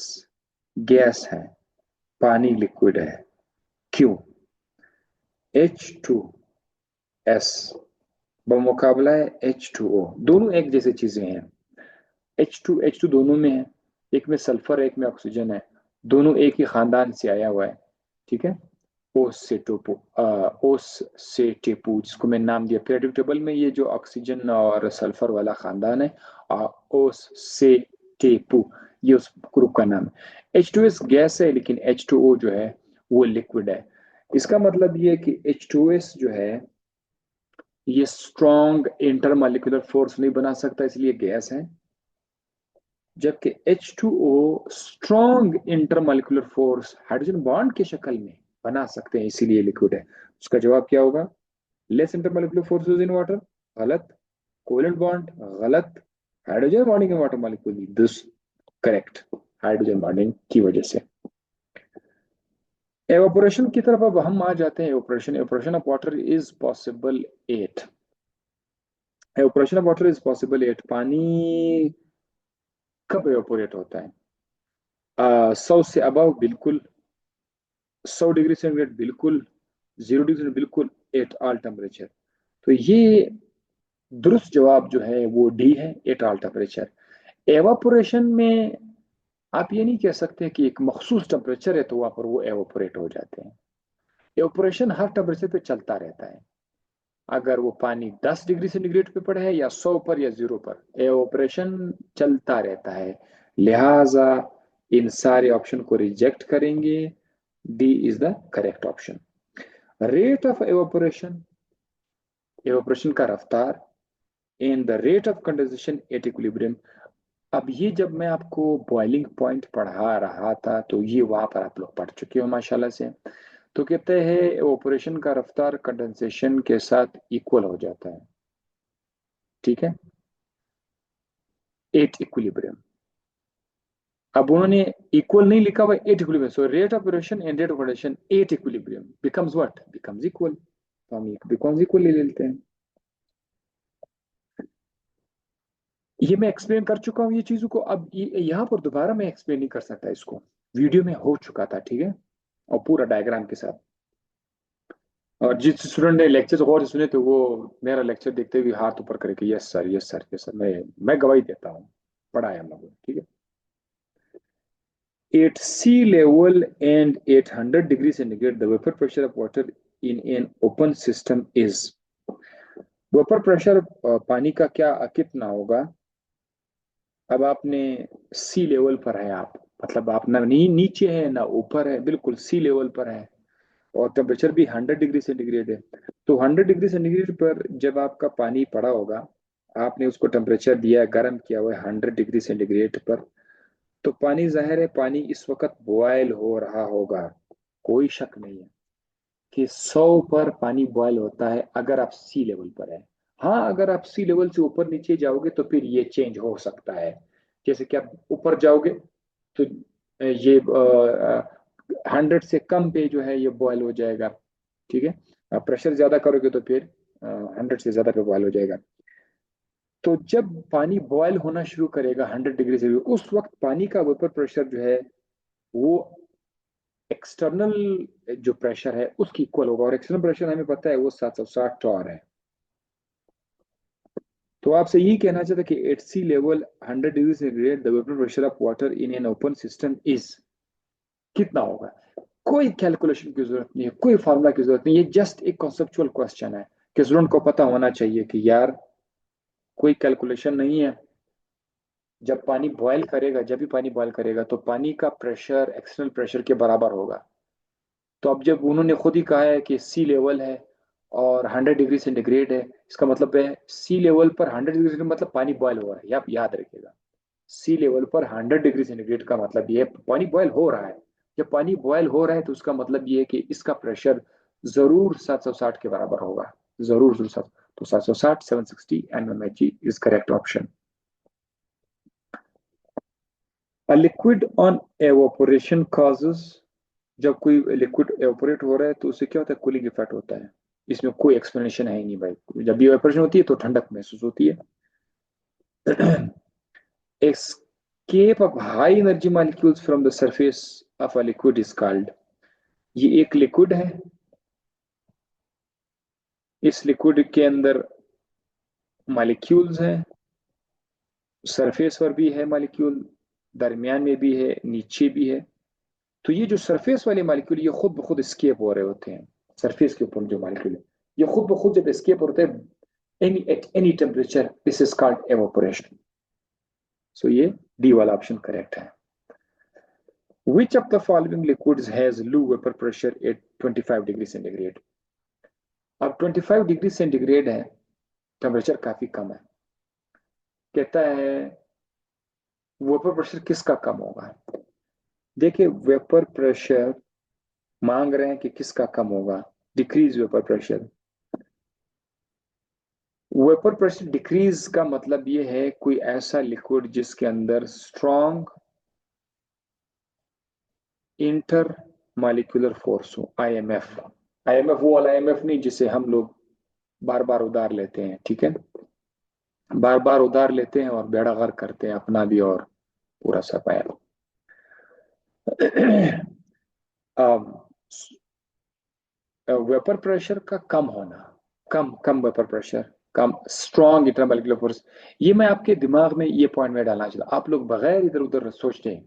S1: गैस है, पानी लिक्विड है। क्यों? H2S बमुकाबला है H2O, दोनों एक जैसी चीजें हैं। H2 दोनों में है, एक में सल्फर है, एक में ऑक्सीजन है। दोनों एक ही खानदान से आया हुआ है। ठीक है। ओस से टेपू, जिसको मैं नाम दिया पीरियोडिक टेबल में, ये जो ऑक्सीजन और सल्फर वाला खानदान है, ओस से टेपू, ये उस ग्रुप का नाम है। H2S गैस है, लेकिन H2O जो है वो लिक्विड है। इसका मतलब ये है कि H2S जो है ये स्ट्रॉन्ग इंटरमॉलिक्यूलर फोर्स नहीं बना सकता, इसलिए गैस है। जबकि H2O strong intermolecular force hydrogen bond के शक्ल में बना सकते हैं, इसीलिए लिक्विड है। उसका जवाब क्या होगा? Less intermolecular forces in water, गलत। कोवेलेंट बॉन्ड, गलत। Hydrogen bonding in water molecule, this correct, hydrogen bonding की वजह से। एवापोरेशन की तरफ अब हम आ जाते हैं। Evaporation, evaporation of water is possible at. Evaporation of water is possible at. पानी कब एवापोरेट होता है? 100 से अबव बिल्कुल, 100 डिग्री सेंटीग्रेड बिल्कुल, 0 डिग्री सेंटीग्रेड बिल्कुल, एट ऑल टेम्परेचर। तो ये दुरुस्त जवाब जो है वो डी है, एट ऑल टेम्परेचर। एवापोरेशन में आप ये नहीं कह सकते कि एक मखसूस टेम्परेचर है तो वहां पर वो एवापोरेट हो जाते हैं। एवापोरेशन हर टेम्परेचर पे चलता रहता है। अगर वो पानी 10 डिग्री सेंटीग्रेड पे पड़े है या 100 पर या 0 पर, एवापोरेशन चलता रहता है। लिहाजा इन सारे ऑप्शन को रिजेक्ट करेंगे। D is the correct option. Rate of evaporation, evaporation का रफ्तार, and the rate of condensation at equilibrium. अब ये जब मैं आपको बॉइलिंग पॉइंट पढ़ा रहा था, तो ये वहां पर आप लोग पढ़ चुके हो माशाल्लाह से। तो कहते हैं एवापोरेशन का रफ्तार कंडेंसेशन के साथ इक्वल हो जाता है। ठीक है, एट इक्विलिब्रियम। अब उन्होंने इक्वल नहीं लिखा हुआ, at equilibrium. So rate of rotation and rate of rotation at equilibrium becomes what? Becomes equal. तो हम बिकम्स इक्वल ले लेते हैं। ये मैं एक्सप्लेन कर चुका हूँ ये चीजों को। अब यहाँ पर दोबारा मैं एक्सप्लेन नहीं कर सकता इसको, वीडियो में हो चुका था। ठीक है, और पूरा डायग्राम के साथ। और जिस स्टूडेंट ने लेक्चर गौर से सुने थे वो मेरा लेक्चर देखते हुए हाथ ऊपर करे कि yes sir, yes sir, yes sir, मैं गवाही देता हूँ, पढ़ा है हम लोगों ने, ठीक है। At sea level and at 100 degrees centigrade, the vapor pressure of water in an open system is, vapour pressure पानी का क्या कितना होगा। अब आपने सी लेवल पर है आप, मतलब आप ना नीचे है ना ऊपर है, बिल्कुल सी लेवल पर है, और टेम्परेचर भी 100 डिग्री सेंटीग्रेड है। तो 100 डिग्री सेंटीग्रेड पर जब आपका पानी पड़ा होगा, आपने उसको टेम्परेचर दिया है, गर्म किया हुआ है 100 डिग्री सेंटीग्रेड पर, तो पानी, जाहिर है पानी इस वक्त बॉयल हो रहा होगा। कोई शक नहीं है कि 100 पर पानी बॉयल होता है अगर आप सी लेवल पर है। हाँ, अगर आप सी लेवल से ऊपर नीचे जाओगे तो फिर ये चेंज हो सकता है। जैसे कि आप ऊपर जाओगे तो ये 100 से कम पे जो है ये बॉयल हो जाएगा, ठीक है। आप प्रेशर ज्यादा करोगे तो फिर 100 से ज्यादा पे बॉयल हो जाएगा। तो जब पानी बॉयल होना शुरू करेगा 100 डिग्री से, उस वक्त पानी का वेपर प्रेशर जो है वो एक्सटर्नल जो प्रेशर है उसकी इक्वल होगा, और एक्सटर्नल प्रेशर हमें पता है वो 760 टॉर है। तो आपसे यही कहना चाहता कि at sea level 100 degree centigrade the vapour pressure of water in an open system is, कितना होगा। कोई कैलकुलेशन की जरूरत नहीं है, कोई फार्मूला की जरूरत नहीं, ये जस्ट एक कॉन्सेप्चुअल क्वेश्चन है कि स्टूडेंट को पता होना चाहिए कि यार कोई कैलकुलेशन नहीं है। जब पानी बॉयल करेगा, जब भी पानी बॉयल करेगा तो पानी का प्रेशर एक्सटर्नल प्रेशर के बराबर होगा। तो अब जब उन्होंने खुद ही कहा है कि सी लेवल है और 100 डिग्री सेंटीग्रेड है, इसका मतलब है सी लेवल पर 100 डिग्री सेंटीग्रेड मतलब पानी बॉयल हो रहा है, ये आप याद रखिएगा। सी लेवल पर 100 डिग्री सेंटीग्रेड का मतलब ये है पानी बॉयल हो रहा है। जब पानी बॉयल हो रहा है तो उसका मतलब ये है कि इसका प्रेशर जरूर 760 के बराबर होगा, जरूर जरूर 7। तो 760, 760 mmHg is correct option. A liquid on evaporation causes, जब कोई लिक्विड एवोपोरेट हो रहा है तो उससे क्या होता है, कूलिंग इफेक्ट होता है। इसमें कोई एक्सप्लेनेशन है ही नहीं भाई, जब भी एवोपोरेशन होती है तो ठंडक महसूस होती है। Escape of high energy molecules from the surface of a liquid is called, ये एक लिक्विड है, इस लिक्विड के अंदर मॉलिक्यूल्स हैं, सरफेस पर भी है मॉलिक्यूल, दरमियान में भी है, नीचे भी है। तो ये जो सरफेस वाले मॉलिक्यूल ये खुद ब खुद स्केप हो रहे होते हैं, सरफेस के ऊपर जो मॉलिक्यूल है ये खुद ब खुद जब स्केप होते हैं any at any temperature, this is called evaporation. So ये डी वाला ऑप्शन करेक्ट है। Which of the following liquids has low vapor pressure at 25 degree centigrade. अब 25 डिग्री सेंटीग्रेड है, टेम्परेचर काफी कम है। कहता है वेपर प्रेशर किसका कम होगा। देखिए वेपर प्रेशर मांग रहे हैं कि किसका कम होगा, decrease vapour pressure. Vapour pressure decrease का मतलब ये है कोई ऐसा लिक्विड जिसके अंदर स्ट्रॉन्ग इंटर मॉलिक्यूलर फोर्स हो, आईएमएफ। आईएमएफ वो वाला आईएमएफ नहीं जिसे हम लोग बार बार उधार लेते हैं, ठीक है, बार बार उधार लेते हैं और बेड़ा गर्क करते हैं अपना भी और पूरा सफाया। वेपर प्रेशर का कम होना, कम कम वेपर प्रेशर, कम स्ट्रॉन्ग इंटरमोलिकुलर फोर्स, ये मैं आपके दिमाग में ये पॉइंट में डालना चाहता, आप लोग बगैर इधर उधर सोचते हैं,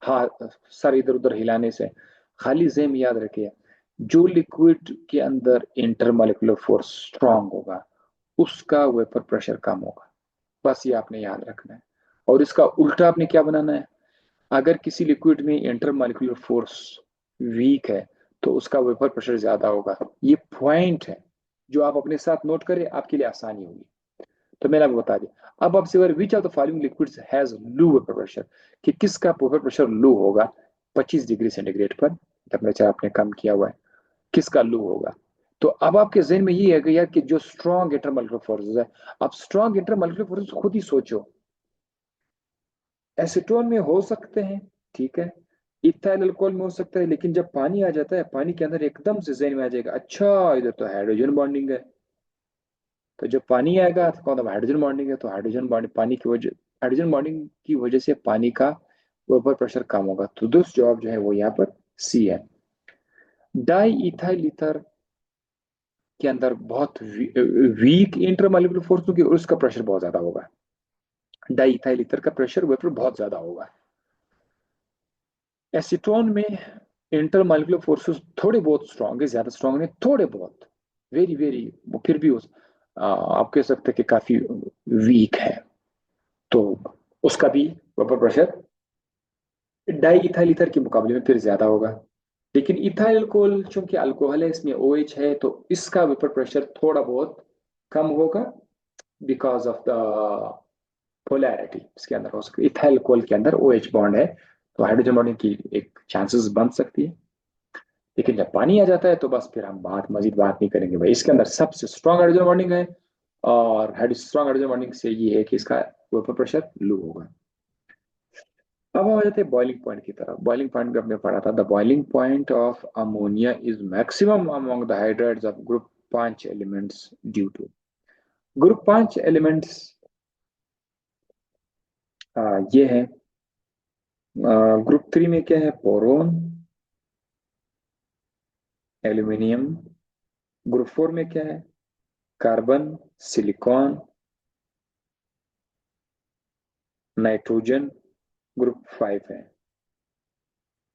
S1: हाँ सर इधर उधर हिलाने से, खाली ज़हन में याद रखिए जो लिक्विड के अंदर इंटरमोलिकुलर फोर्स स्ट्रॉन्ग होगा उसका वेपर प्रेशर कम होगा, बस ये आपने याद रखना है। और इसका उल्टा आपने क्या बनाना है, अगर किसी लिक्विड में इंटरमॉलिक्यूलर फोर्स वीक है तो उसका वेपर प्रेशर ज्यादा होगा। ये पॉइंट है जो आप अपने साथ नोट करें, आपके लिए आसानी होगी। तो मैंने आपको बता दिया। अब आपसे which of the following liquids has low vapour pressure, कि किसका वेपर प्रेशर लो होगा 25 डिग्री सेंटीग्रेड पर, टेम्परेचर आपने कम किया हुआ है, किसका लो होगा। तो अब आपके जहन में ये है कि यार कि जो स्ट्रॉन्ग इंटरमॉलिक्यूलर फोर्सेस है, आप स्ट्रॉन्ग इंटरमॉलिक्यूलर फोर्सेस खुद ही सोचो, एसीटोन में हो सकते हैं, ठीक है, इथाइल अल्कोहल में हो सकता है, लेकिन जब पानी आ जाता है पानी के अंदर एकदम से जहन में आ जाएगा अच्छा इधर तो हाइड्रोजन बॉन्डिंग है। तो जब पानी आएगा तो कौन हाइड्रोजन बॉन्डिंग है, तो हाइड्रोजन बॉन्डिंग पानी की वजह, हाइड्रोजन बॉन्डिंग की वजह से पानी का वेपर प्रेशर कम होगा। तो दोस्त जवाब जो है वो यहाँ पर सी है। डाई इथाइल ईथर के अंदर बहुत वीक इंटरमॉलिक्यूलर फोर्स होगी और उसका प्रेशर बहुत ज्यादा होगा। डाई इथाइल ईथर का प्रेशर वेपर बहुत ज्यादा होगा। एसीटोन में इंटरमॉलिक्यूलर फोर्सेस थोड़े बहुत स्ट्रांग है, ज्यादा स्ट्रांग नहीं, थोड़े बहुत, वेरी वेरी, वो फिर भी आप कह सकते हैं कि काफी वीक है। तो उसका भी vapour pressure di ethyl ether के मुकाबले में फिर ज्यादा होगा। लेकिन इथाइल अल्कोहल चूंकि अल्कोहल है, इसमें OH है, तो इसका वेपर प्रेशर थोड़ा बहुत कम होगा बिकॉज ऑफ द पोलैरिटी इसके अंदर हो सकती है। इथाइल अल्कोहल के अंदर OH बॉन्ड है, तो हाइड्रोजन बॉन्डिंग की एक चांसेस बन सकती है। लेकिन जब पानी आ जाता है तो बस फिर हम मजीद बात नहीं करेंगे भाई, इसके अंदर सबसे स्ट्रॉन्ग हाइड्रोजन बॉन्डिंग है, और स्ट्रॉन्ग हाइड्रोजन बॉन्डिंग से ये है कि इसका वेपर प्रेशर लो होगा। अब हम आ जाते हैं बॉइलिंग पॉइंट की तरफ। बॉइलिंग पॉइंट भी हमने पढ़ा था, the boiling point of ammonia is maximum among the hydrides of group 5 elements due to. Group 5 elements ये है। ग्रुप 3 में क्या है? Boron, aluminium. ग्रुप 4 में क्या है? Carbon, silicon, nitrogen. ग्रुप 5 है।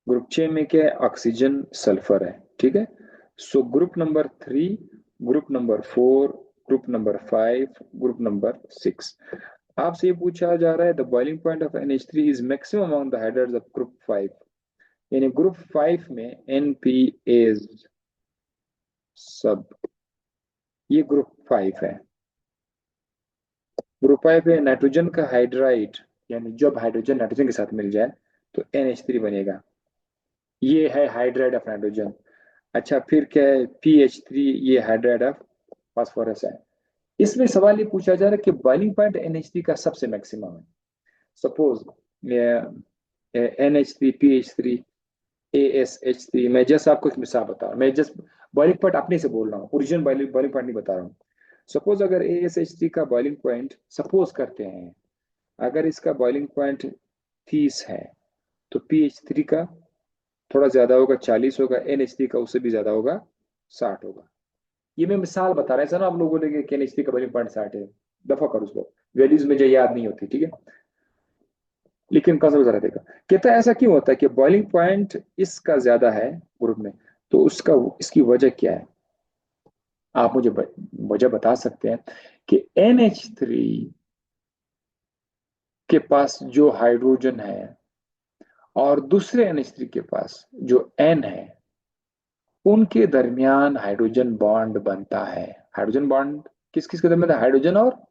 S1: ग्रुप 6 में क्या है? ऑक्सीजन, सल्फर है। ठीक है। So group number 3, group number 4, group number 5, group number 6। आपसे ये पूछा जा रहा है the boiling point of NH3 is maximum among the hydrides of group 5, यानी ग्रुप 5 में NPAs सब, ये ग्रुप 5 है। ग्रुप 5 है नाइट्रोजन का हाइड्राइड, यानी जब हाइड्रोजन नाइट्रोजन के साथ मिल जाए तो NH3 बनेगा, ये है हाइड्राइड ऑफ नाइट्रोजन। अच्छा, फिर क्या है? PH3, ये हाइड्राइड ऑफ फास्फोरस है। इसमें सवाल ये पूछा जा रहा है कि बॉइलिंग पॉइंट NH3 का सबसे मैक्सिमम है। सपोज NH3, PH3, ASH3, मैं जस्ट आपको एक मिसाल बता रहा हूँ, मैं जस्ट बॉइलिंग पॉइंट अपने से बोल रहा हूँ, ओरिजिनल बॉइलिंग पॉइंट नहीं बता रहा हूँ। सपोज अगर ASH3 का बॉइलिंग पॉइंट, सपोज करते हैं अगर इसका बॉइलिंग पॉइंट 30 है, तो PH3 का थोड़ा ज्यादा होगा, 40 होगा, NH3 का उससे भी ज्यादा होगा, 60 होगा। ये मैं मिसाल बता रहा है ना, आप लोगों ने कि NH3 का बॉइलिंग पॉइंट 60 है, दफा करो उसको, वैल्यूज मुझे याद नहीं होती, ठीक है, लेकिन कसम जरा देखा। कहता है ऐसा क्यों होता है कि बॉइलिंग पॉइंट इसका ज्यादा है ग्रुप में, तो उसका इसकी वजह क्या है? आप मुझे वजह बता सकते हैं कि NH3 के पास जो हाइड्रोजन है और दूसरे NH3 के पास जो N है, उनके दरमियान हाइड्रोजन बॉन्ड बनता है। हाइड्रोजन बॉन्ड किस किस के दरमियान? हाइड्रोजन और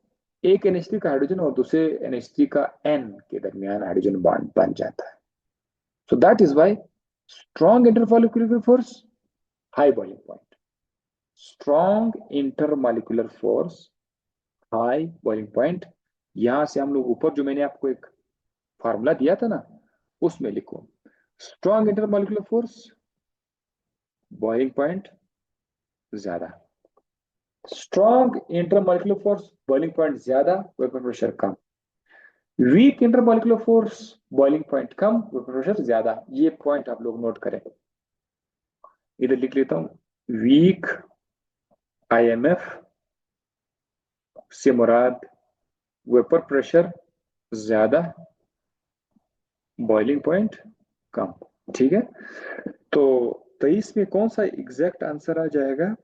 S1: एक NH3 का हाइड्रोजन और दूसरे NH3 का N के दरमियान हाइड्रोजन बॉन्ड बन जाता है। So that is why strong intermolecular force, high boiling point. Strong intermolecular force, high boiling point. यहां से हम लोग ऊपर जो मैंने आपको एक फार्मूला दिया था ना, उसमें लिखो strong intermolecular force, boiling point ज्यादा। Strong intermolecular force, boiling point ज्यादा, वेपर प्रेशर कम। Weak intermolecular force, boiling point कम, वेपर प्रेशर ज्यादा। ये पॉइंट आप लोग नोट करें। इधर लिख लेता हूं, वीक IMF से मुराद वेपर प्रेशर ज्यादा, बॉइलिंग पॉइंट कम। ठीक है। तो 23 में कौन सा एग्जैक्ट आंसर आ जाएगा?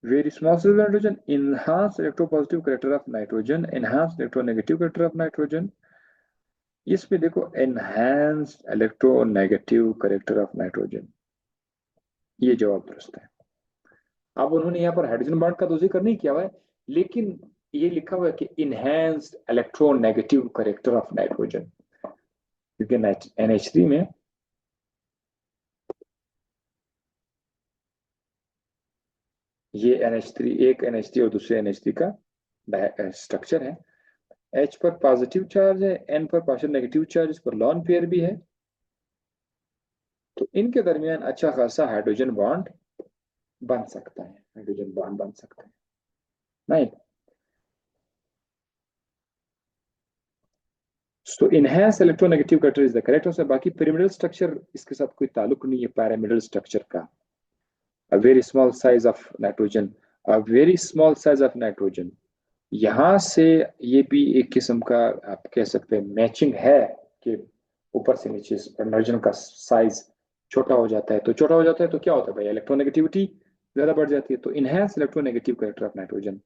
S1: Very small size nitrogen, enhanced electropositive character of nitrogen, enhanced electronegative character of nitrogen। इसमें देखो enhanced electronegative character of nitrogen, ये जवाब दुरुस्त है। अब उन्होंने यहाँ पर हाइड्रोजन बॉन्ड का तो जिक्र नहीं किया हुआ है, लेकिन ये लिखा हुआ है कि enhanced electronegative character of nitrogen, क्योंकि NH3 में ये NH3, एक NH3 और दूसरे NH3 का स्ट्रक्चर है। H पर पॉजिटिव चार्ज है, N पर पार्शियल नेगेटिव चार्ज, इस पर लॉन पेयर भी है, तो इनके दरमियान अच्छा खासा हाइड्रोजन बॉन्ड बन सकता है, हाइड्रोजन बॉन्ड बन सकता है, नहीं। So enhance electronegative character is the correct answer. बाकी पिरामिडल स्ट्रक्चर इसके साथ कोई ताल्लुक नहीं है, पिरामिडल स्ट्रक्चर का। A very small size of nitrogen a very small size of nitrogen. यहां से ये भी एक किस्म का आप कह सकते हैं मैचिंग है कि ऊपर से नीचे नाइट्रोजन का साइज छोटा हो जाता है। तो छोटा हो जाता है तो क्या होता है भाई, इलेक्ट्रोनेगेटिविटी ज्यादा बढ़ जाती है। तो enhance electronegative character of nitrogen.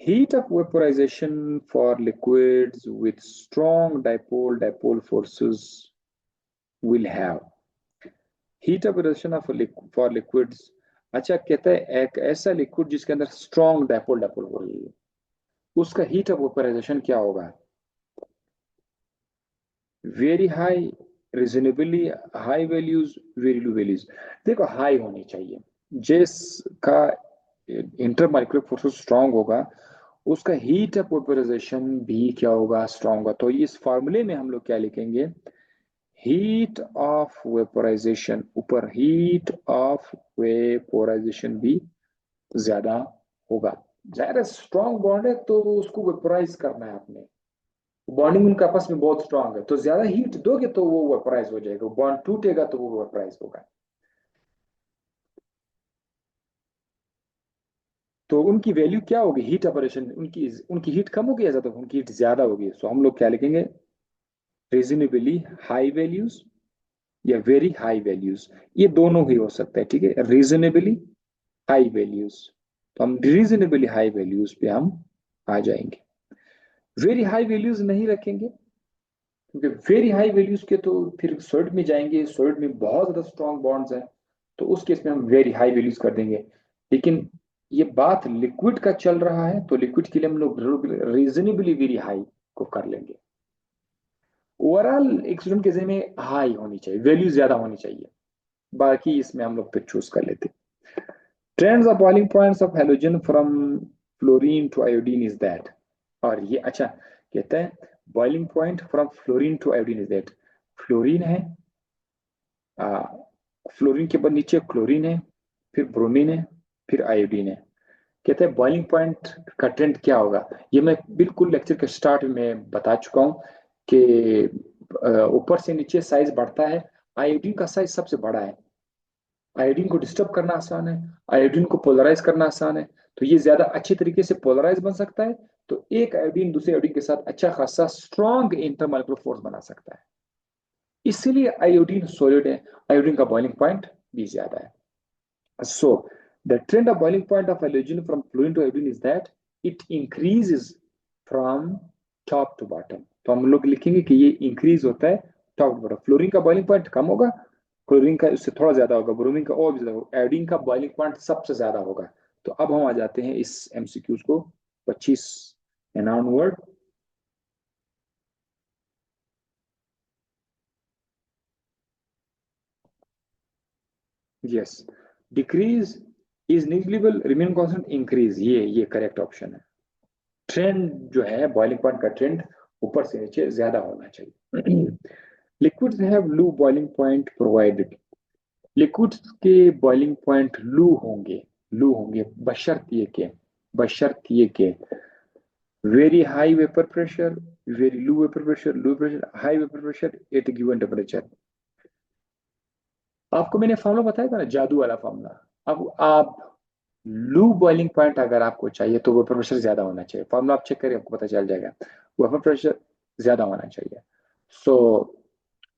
S1: Heat of vaporization for liquids with strong dipole-dipole forces will have heat of vaporization for liquids। अच्छा कहता है एक ऐसा लिक्विड जिसके अंदर स्ट्रॉन्ग डाइपोल डाइपोल हो रही है, उसका हीट ऑफ वेपोराइजेशन क्या होगा? Very high, reasonably high values, very low values. देखो हाई होनी चाहिए, जिसका इंटरमॉलिक्यूलर फोर्स स्ट्रांग होगा उसका हीट ऑफ वेपोराइजेशन भी क्या होगा, स्ट्रांग होगा। तो इस फॉर्मूले में हम लोग क्या लिखेंगे, हीट ऑफ वेपोराइजेशन ऊपर हीट ऑफ वेपोराइजेशन भी ज्यादा होगा। ज्यादा स्ट्रांग बॉन्ड है तो उसको वेपोराइज करना है आपने, बॉन्डिंग उनका आपस में बहुत स्ट्रांग है, तो ज्यादा हीट दोगे तो वो वेपोराइज हो जाएगा, बॉन्ड टूटेगा तो वो वेपोराइज होगा। तो उनकी वैल्यू क्या होगी, हीट ऑपरेशन, उनकी उनकी हीट कम होगी या ज्यादा, उनकी हीट ज्यादा होगी। सो हम लोग क्या लिखेंगे, रीजनेबली हाई वैल्यूज या वेरी हाई वैल्यूज, ये दोनों ही हो सकता है। ठीक है, रीजनेबली हाई वैल्यूज, तो हम रीजनेबली हाई वैल्यूज पे हम आ जाएंगे। वेरी हाई वैल्यूज नहीं रखेंगे क्योंकि वेरी हाई वैल्यूज के तो फिर सॉलिड में जाएंगे, सॉलिड में बहुत ज्यादा स्ट्रॉन्ग बॉन्ड्स हैं, तो उस केस में हम वेरी हाई वैल्यूज कर देंगे। लेकिन ये बात लिक्विड का चल रहा है तो लिक्विड के लिए हम लोग रीजनेबली वेरी हाई को कर लेंगे। ओवरऑल एक स्टूडेंट के ज़हन में हाई होनी चाहिए, वैल्यू ज्यादा होनी चाहिए, बाकी इसमें हम लोग फिर चूज कर लेते हैं। Trends of boiling points of halogen from fluorine to iodine is that. और ये अच्छा कहता है boiling point from fluorine to iodine is that, fluorine है, फ्लोरीन के बाद नीचे क्लोरीन है, फिर ब्रोमीन है, फिर आयोडीन है। कहते हैं बॉइलिंग पॉइंट का ट्रेंड क्या होगा। ये मैं बिल्कुल लेक्चर के स्टार्ट में बता चुका हूँ कि ऊपर से नीचे साइज बढ़ता है, आयोडीन का साइज सबसे बड़ा है। आयोडीन को डिस्टर्ब करना आसान है, आयोडीन को पोलराइज करना आसान है, तो ये ज्यादा अच्छे तरीके से पोलराइज बन सकता है। तो एक आयोडीन दूसरे आयोडीन के साथ अच्छा खासा स्ट्रॉन्ग इंटरमॉलिक्यूलर फोर्स बना सकता है, इसलिए आयोडीन सॉलिड है, आयोडीन का बॉइलिंग पॉइंट भी ज्यादा है। So the trend of boiling point of halogen from fluorine to iodine is that it increases from top to bottom। तो हम लोग लिखेंगे कि ये इंक्रीज होता है टॉप टू बॉटम। फ्लोरीन का बॉइलिंग पॉइंट कम होगा, क्लोरीन का उससे थोड़ा ज्यादा होगा, ब्रोमीन का और भी ज्यादा होगा, आयोडीन का बॉइलिंग पॉइंट सबसे ज्यादा होगा। तो अब हम आ जाते हैं इस एमसीक्यूज को 25 and onward. Yes, decrease is negligible, remain constant, increase, ये करेक्ट ऑप्शन है। ट्रेंड जो है बॉइलिंग पॉइंट का ट्रेंड ऊपर से नीचे ज्यादा होना चाहिए। Liquids have low boiling point provided, liquids के बॉइलिंग पॉइंट लो होंगे बशर्त ये के very high vapour pressure, very low vapour pressure, low pressure, high vapour pressure at given temperature. आपको मैंने फॉर्मूला बताया था ना, जादू वाला फॉर्मूला। अब आप लू बॉइलिंग पॉइंट अगर आपको चाहिए तो वेपर प्रेशर ज्यादा होना चाहिए, फॉर्मूला आप चेक करिए आपको पता चल जाएगा, वेपर प्रेशर ज्यादा होना चाहिए। सो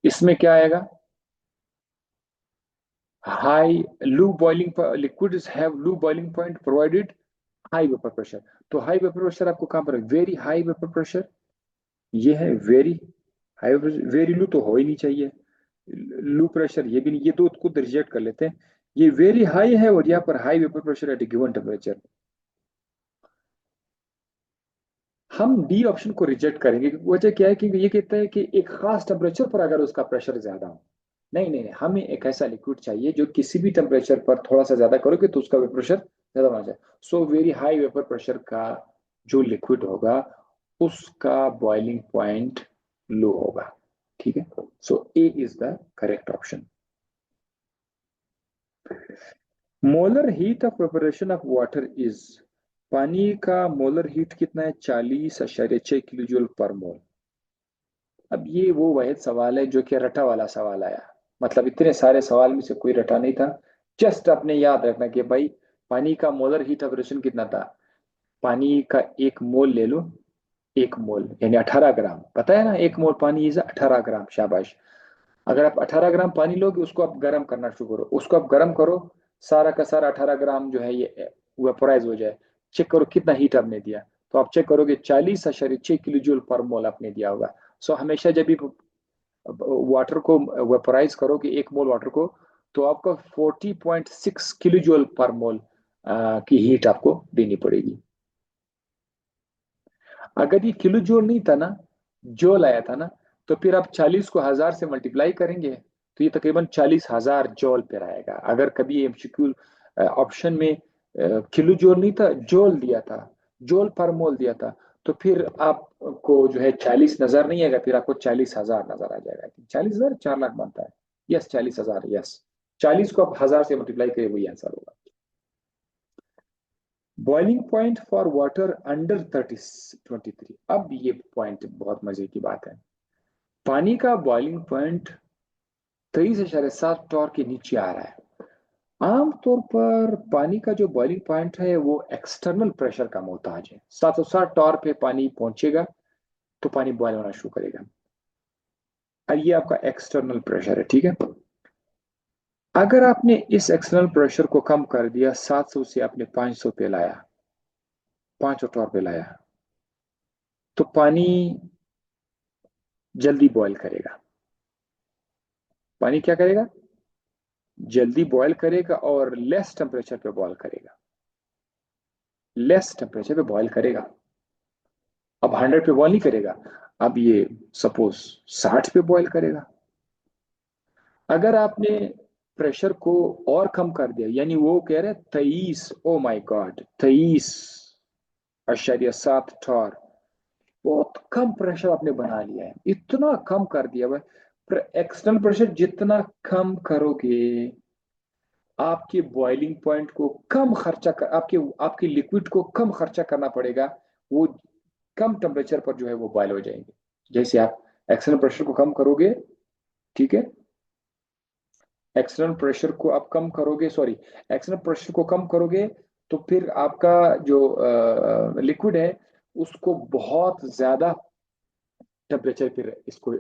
S1: इसमें क्या आएगा, हाई लू बॉइलिंग, लिक्विड्स हैव लू boiling point provided high vapour pressure. तो हाई वेपर प्रेशर आपको कहां पर, वेरी हाई वेपर प्रेशर, ये है वेरी हाई, वेरी लू तो हो ही नहीं चाहिए, लू प्रेशर ये भी नहीं, ये दो खुद रिजेक्ट कर लेते हैं। ये वेरी हाई है और यहाँ पर high vapour pressure at given temperature, हम डी ऑप्शन को रिजेक्ट करेंगे। वजह क्या है, क्योंकि ये कहता है कि एक खास टेम्परेचर पर अगर उसका प्रेशर ज्यादा हो। नहीं नहीं नहीं, हमें एक ऐसा लिक्विड चाहिए जो किसी भी टेम्परेचर पर थोड़ा सा ज्यादा करोगे तो उसका वेपर प्रेशर ज्यादा होना चाहिए। So very high vapour pressure का जो लिक्विड होगा उसका बॉइलिंग पॉइंट लो होगा। ठीक है, so A is the correct option. Molar heat of preparation of water is, पानी का मोलर हीट कितना है, 40.6 किलो जूल पर मोल। अब ये वो वाहिद सवाल है जो कि रटा वाला सवाल आया, मतलब इतने सारे सवाल में से कोई रटा नहीं था। जस्ट अपने याद रखना कि भाई पानी का मोलर हीट ऑफ रिएक्शन कितना था? पानी का 1 मोल ले लो, 1 मोल यानी 18 ग्राम, पता है ना, 1 मोल पानी इज 18 ग्राम, शाबाश। अगर आप 18 ग्राम पानी लोगे, उसको आप गर्म करना शुरू करो, उसको आप गर्म करो, सारा का सारा 18 ग्राम जो है ये वेपोराइज हो जाए। चेक करो कितना हीट आपने दिया, तो आप चेक करोगे 40.6 किलो जूल पर मोल आपने दिया होगा। सो हमेशा जब भी वाटर को वेपोराइज करोगे, 1 मोल वाटर को, तो आपको 40.6 किलो जूल पर मोल की हीट आपको देनी पड़ेगी। अगर ये किलो जूल नहीं था ना, जूल आया था ना, तो फिर आप 40 को 1000 से मल्टीप्लाई करेंगे, तो ये तकरीबन 40,000 जूल पे रहेगा। अगर कभी एमसीक्यू ऑप्शन में किलो जूल नहीं था, जूल दिया था, जूल पर मोल दिया था, तो फिर आपको जो है 40 नजर नहीं आएगा, फिर आपको 40,000 नजर आ जाएगा। 40,000 4 लाख बनता है। Yes, 40,000, yes. 40 को आप 1000 से मल्टीप्लाई करिए, वही आंसर होगा। Boiling point for water under 23। अब ये पॉइंट बहुत मजे की बात है। पानी का बॉइलिंग पॉइंट 23.7 टॉर के नीचे आ रहा है। आमतौर पर पानी का जो बॉइलिंग पॉइंट है वो एक्सटर्नल प्रेशर का मोहताज है। 760 टॉर पे पानी पहुंचेगा तो पानी बॉयल होना शुरू करेगा। और ये आपका एक्सटर्नल प्रेशर है, ठीक है। अगर आपने इस एक्सटर्नल प्रेशर को कम कर दिया, 700 से आपने 500 पे लाया, 500 टॉर पे लाया, तो पानी जल्दी बॉयल करेगा। पानी क्या करेगा? जल्दी बॉयल करेगा और लेस टेम्परेचर पे बॉयल करेगा, लेस टेम्परेचर पे बॉयल करेगा। अब 100 पे बॉयल नहीं करेगा, अब ये सपोज 60 पे बॉयल करेगा। अगर आपने प्रेशर को और कम कर दिया, यानी वो कह रहे 23, ओ माय गॉड, 23.7 टॉर, बहुत कम प्रेशर आपने बना लिया है, इतना कम कर दिया भाई। एक्सटर्नल प्रेशर जितना कम करोगे, आपके बॉइलिंग पॉइंट को कम खर्चा कर, आपके आपके लिक्विड को कम खर्चा करना पड़ेगा। वो कम टेम्परेचर पर जो है वो बॉयल हो जाएंगे। जैसे आप एक्सटर्नल प्रेशर को कम करोगे, ठीक है, एक्सटर्नल प्रेशर को आप कम करोगे, सॉरी, एक्सटर्नल प्रेशर को कम करोगे, तो फिर आपका जो लिक्विड है उसको बहुत ज्यादा टेम्परेचर फिर इसको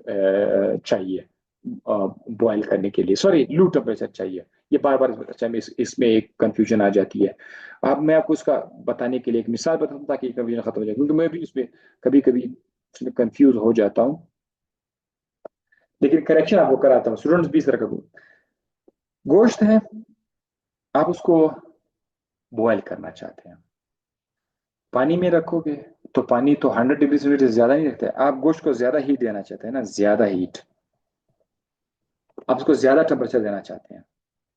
S1: चाहिए बॉयल करने के लिए, सॉरी, लू टेम्परेचर चाहिए। ये बार बार अच्छा में इसमें एक कंफ्यूजन आ जाती है। अब मैं आपको इसका बताने के लिए एक मिसाल बताता हूँ ताकि कंफ्यूजन खत्म हो जाए, क्योंकि मैं भी इसमें कभी कभी कंफ्यूज हो जाता हूँ। लेकिन करेक्शन आपको कराता हूँ, स्टूडेंट्स भी इस तरह का गोश्त है, आप उसको बॉयल करना चाहते हैं, पानी में रखोगे, तो पानी तो 100 डिग्री सेंटीग्रेड से ज्यादा नहीं रखते, आप गोश्त को ज्यादा हीट देना चाहते हैं ना, ज्यादा हीट, आप उसको ज्यादा टेम्परेचर देना चाहते हैं,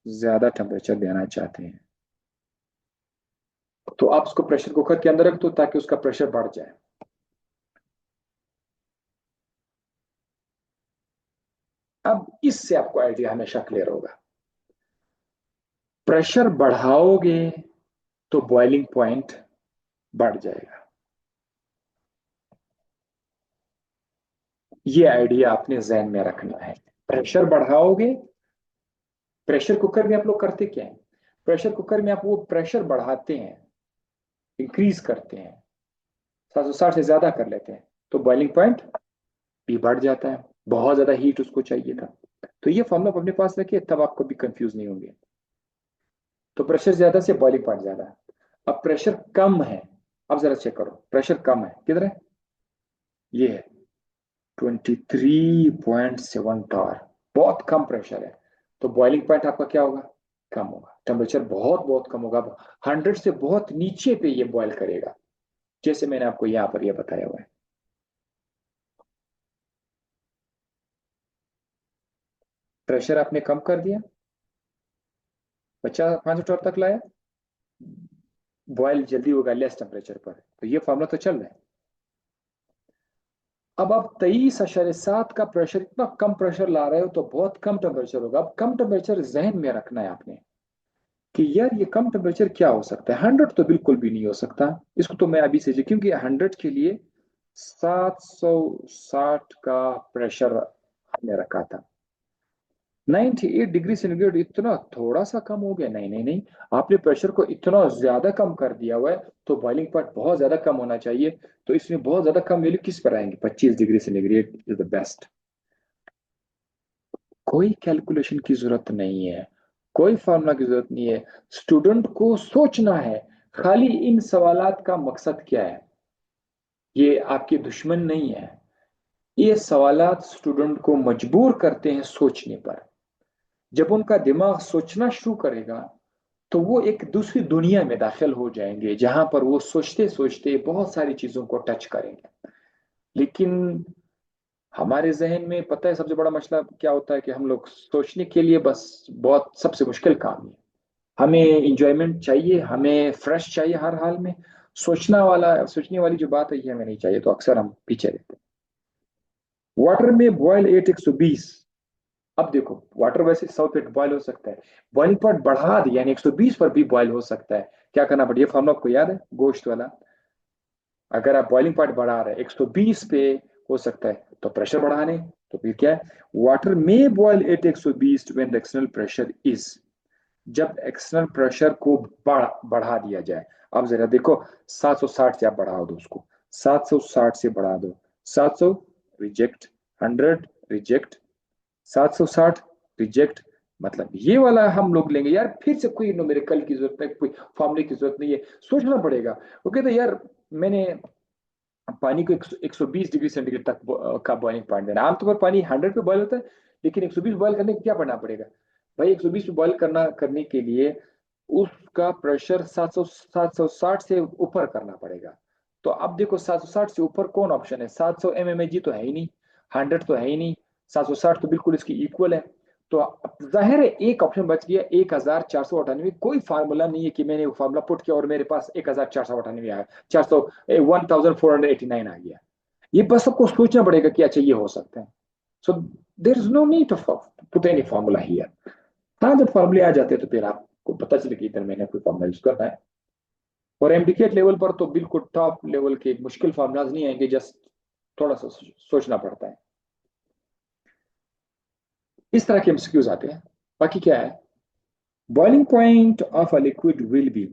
S1: ज्यादा टेम्परेचर देना चाहते हैं, तो आप उसको प्रेशर कुकर के अंदर रख दो ताकि उसका प्रेशर बढ़ जाए। अब इससे आपको आइडिया हमेशा क्लियर होगा। प्रेशर बढ़ाओगे तो बॉइलिंग पॉइंट बढ़ जाएगा। ये आइडिया आपने जहन में रखना है। प्रेशर बढ़ाओगे, प्रेशर कुकर में आप लोग करते क्या है, प्रेशर कुकर में आप वो प्रेशर बढ़ाते हैं, इंक्रीज करते हैं, 760 से ज्यादा कर लेते हैं, तो बॉइलिंग पॉइंट भी बढ़ जाता है, बहुत ज्यादा हीट उसको चाहिए था। तो ये फॉर्मूला अपने पास रखिए, तब आपको भी कंफ्यूज नहीं होंगे। तो प्रेशर ज्यादा से बॉइलिंग पॉइंट ज्यादा है। अब प्रेशर कम है, अब जरा चेक करो, प्रेशर कम है, किधर है, ये है 23.7 टॉर, बहुत कम प्रेशर है, तो बॉइलिंग पॉइंट आपका क्या होगा, कम होगा, टेम्परेचर बहुत बहुत कम होगा, 100 से बहुत नीचे पे ये बॉयल करेगा, जैसे मैंने आपको यहां पर ये बताया हुआ है। प्रेशर आपने कम कर दिया, बच्चा 500 टॉर तक लाया, बॉयल जल्दी होगा लेस टेम्परेचर पर, तो ये फॉर्मूला तो चल रहा है। अब आप 23.7 का प्रेशर, इतना कम प्रेशर ला रहे हो तो बहुत कम टेम्परेचर होगा। अब कम टेम्परेचर जहन में रखना है आपने कि यार ये कम टेम्परेचर क्या हो सकता है, 100 तो बिल्कुल भी नहीं हो सकता। इसको तो मैं अभी से, क्योंकि 100 के लिए 760 का प्रेशर हमने रखा था, 98 डिग्री सेंटीग्रेड इतना थोड़ा सा कम हो गया? नहीं नहीं नहीं, आपने प्रेशर को इतना ज्यादा कम कर दिया हुआ है, तो बॉइलिंग पॉइंट बहुत ज्यादा कम होना चाहिए। तो इसमें बहुत ज्यादा कम वैल्यू किस पर आएंगे? 25 degree centigrade is the best. कोई कैलकुलेशन की जरूरत नहीं है, कोई फार्मूला की जरूरत नहीं है, स्टूडेंट को सोचना है खाली इन सवालात का मकसद क्या है। ये आपके दुश्मन नहीं है, ये सवालात स्टूडेंट को मजबूर करते हैं सोचने पर। जब उनका दिमाग सोचना शुरू करेगा तो वो एक दूसरी दुनिया में दाखिल हो जाएंगे, जहां पर वो सोचते सोचते बहुत सारी चीजों को टच करेंगे। लेकिन हमारे जहन में पता है सबसे बड़ा मसला क्या होता है? कि हम लोग सोचने के लिए बस बहुत सबसे मुश्किल काम है। हमें इंजॉयमेंट चाहिए, हमें फ्रेश चाहिए हर हाल में। सोचने वाली जो बात है ये हमें नहीं चाहिए, तो अक्सर हम पीछे रहते हैं। वाटर में बॉयल 8 120। अब देखो, वाटर वैसे 100 पे बॉयल हो सकता है, बॉइलिंग पॉइंट बढ़ा दिया यानी 120 पर भी बॉयल हो सकता है। क्या करना पड़ेगा? ये फॉर्मूला आपको याद है गोश्त वाला? अगर आप बॉइलिंग पॉइंट बढ़ा रहे हैं 120 पे हो सकता है, तो प्रेशर बढ़ाने, तो फिर क्या है? वाटर में boil at 120 when the external pressure is, जब एक्सटर्नल प्रेशर को बढ़ा दिया जाए। अब जरा देखो, 760 से आप बढ़ा दो उसको, 760 से बढ़ा दो, 700 रिजेक्ट, 100 रिजेक्ट, 760 रिजेक्ट। मतलब ये वाला हम लोग लेंगे यार, फिर से कोई न्यूमेरिकल की जरूरत नहीं, कोई फॉर्मूले की जरूरत नहीं है, सोचना पड़ेगा। वो कहते यार मैंने पानी को 120 डिग्री सेंटीग्रेड तक का बॉइलिंग पॉइंट देना। आमतौर पर पानी 100 पे बॉयल होता है, लेकिन 120 बॉयल करने को क्या पढ़ना पड़ेगा? भाई 120 पे बॉयल करने के लिए उसका प्रेशर 760 से ऊपर करना पड़ेगा। तो अब देखो 760 से ऊपर कौन ऑप्शन है? 700 एमएमएजी तो है ही नहीं, 100 तो है ही नहीं, 760 तो बिल्कुल इसकी इक्वल है। तो जाहिर है एक ऑप्शन बच गया, 1498। कोई फार्मूला नहीं है कि मैंने वो फार्मूला पुट किया और मेरे पास 1498 आया, 400 1489 आ गया। ये बस सबको सोचना पड़ेगा कि अच्छा ये हो सकता है। So there is no need of put any formula here. हाँ, जब फॉर्मूले आ जाते हैं तो फिर आपको पता चले कि इधर मैंने कोई फॉर्मूला यूज करना है। और एमडीकेट लेवल पर तो बिल्कुल टॉप लेवल के मुश्किल फार्मूलाज नहीं आएंगे, जस्ट थोड़ा सा सोचना पड़ता है। इस तरह के एमसीक्यूज आते हैं। बाकी क्या है? Boiling point of a liquid will be,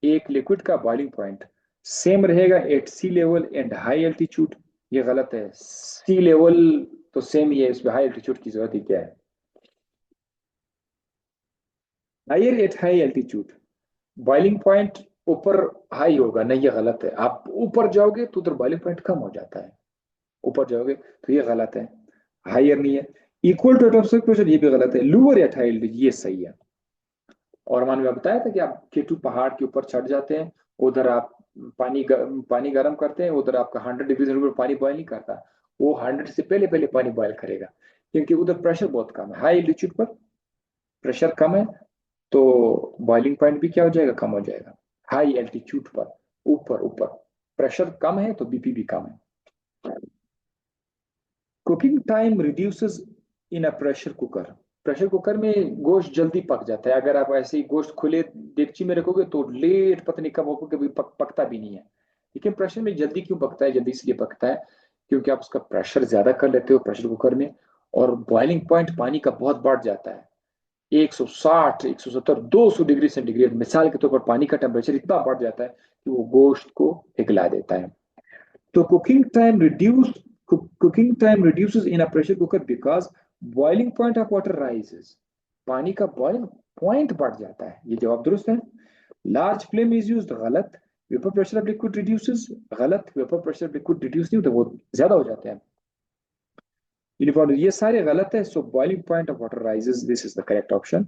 S1: एक लिक्विड का बॉइलिंग पॉइंट सेम रहेगा at sea level and high altitude. ये गलत है, सी लेवल तो सेम ही है, इसमें हाई एल्टीट्यूड की जरूरत ही क्या है? Higher at high altitude boiling point ऊपर हाई होगा, नहीं ये गलत है। आप ऊपर जाओगे तो उधर बॉइलिंग पॉइंट कम हो जाता है, ऊपर जाओगे तो ये गलत है। हायर नहीं है। इक्वल टू एटमॉस्फेरिक प्रेशर, ये भी गलत है। लोअर एट हाई एल्टीट्यूड ये सही है। और मान में बताया था कि आप केटू पहाड़ के ऊपर चढ़ जाते हैं, उधर आप पानी गर्म करते हैं, उधर आपका 100 डिग्री सेंटीग्रेड पानी बॉयल नहीं करता, वो 100 से पहले पहले पानी बॉयल करेगा, क्योंकि उधर प्रेशर बहुत कम है। हाई एल्टीट्यूड पर प्रेशर कम है, तो बॉइलिंग पॉइंट भी क्या हो जाएगा? कम हो जाएगा। हाई एल्टीट्यूड पर, ऊपर ऊपर प्रेशर कम है तो बीपी भी कम है। Cooking time reduces in a pressure cooker, pressure cooker में गोश्त जल्दी पक जाता है। अगर आप ऐसे ही गोश्त खुले डेगची में रखोगे तो लेट, पता नहीं कब होगा, कभी पकता भी नहीं है। लेकिन प्रेशर में जल्दी क्यों पकता है? जल्दी इसलिए पकता है क्योंकि आप उसका प्रेशर ज्यादा कर लेते हो प्रेशर कुकर में, और बॉइलिंग पॉइंट पानी का बहुत बढ़ जाता है। 160 170 200 डिग्री सेंटीग्रेड मिसाल के तौर पर पानी का टेम्परेचर इतना बढ़ जाता है कि वो गोश्त को पिघला देता है। तो cooking time reduces in a pressure cooker because boiling point of water rises, पानी का बॉइलिंग पॉइंट बढ़ जाता है। ये जवाब दुरुस्त है। लार्ज फ्लेम इज यूज्ड, गलत। Vapour pressure of liquid reduces, गलत। Vapour pressure of liquid reduce नहीं होता, वो ज्यादा हो जाते हैं। ये सारे गलत है। So boiling point of water rises, this is the correct option.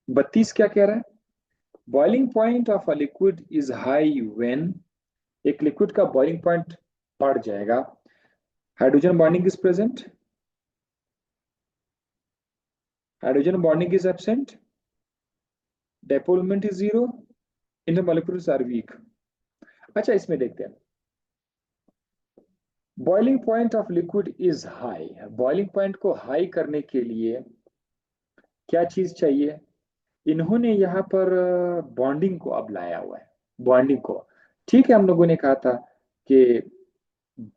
S1: 32 क्या कह रहा है? Boiling point of a liquid is high when, एक लिक्विड का बॉइलिंग पॉइंट बढ़ जाएगा, hydrogen bonding is present, hydrogen bonding is absent, dipole moment is zero, intermoleculars are weak. अच्छा, इसमें देखते हैं। Boiling point of liquid is high, boiling point को high करने के लिए क्या चीज चाहिए? इन्होंने यहाँ पर बॉन्डिंग को अब लाया हुआ है, बॉन्डिंग को। ठीक है, हम लोगों ने कहा था कि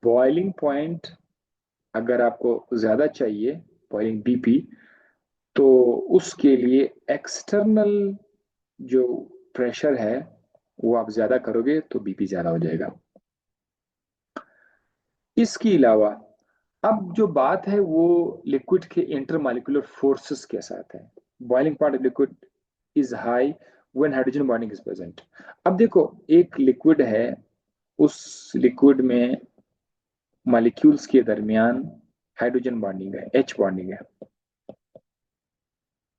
S1: बॉइलिंग पॉइंट अगर आपको ज्यादा चाहिए बॉइलिंग बीपी, तो उसके लिए एक्सटर्नल जो प्रेशर है वो आप ज्यादा करोगे तो बीपी ज्यादा हो जाएगा। इसके अलावा अब जो बात है वो लिक्विड के इंटरमॉलिक्यूलर फोर्सेस के साथ है। Boiling point of liquid is high when hydrogen bonding is present. अब देखो, एक लिक्विड है, उस लिक्विड में मॉलिक्यूल्स के दरमियान हाइड्रोजन बॉन्डिंग है, एच बॉन्डिंग है।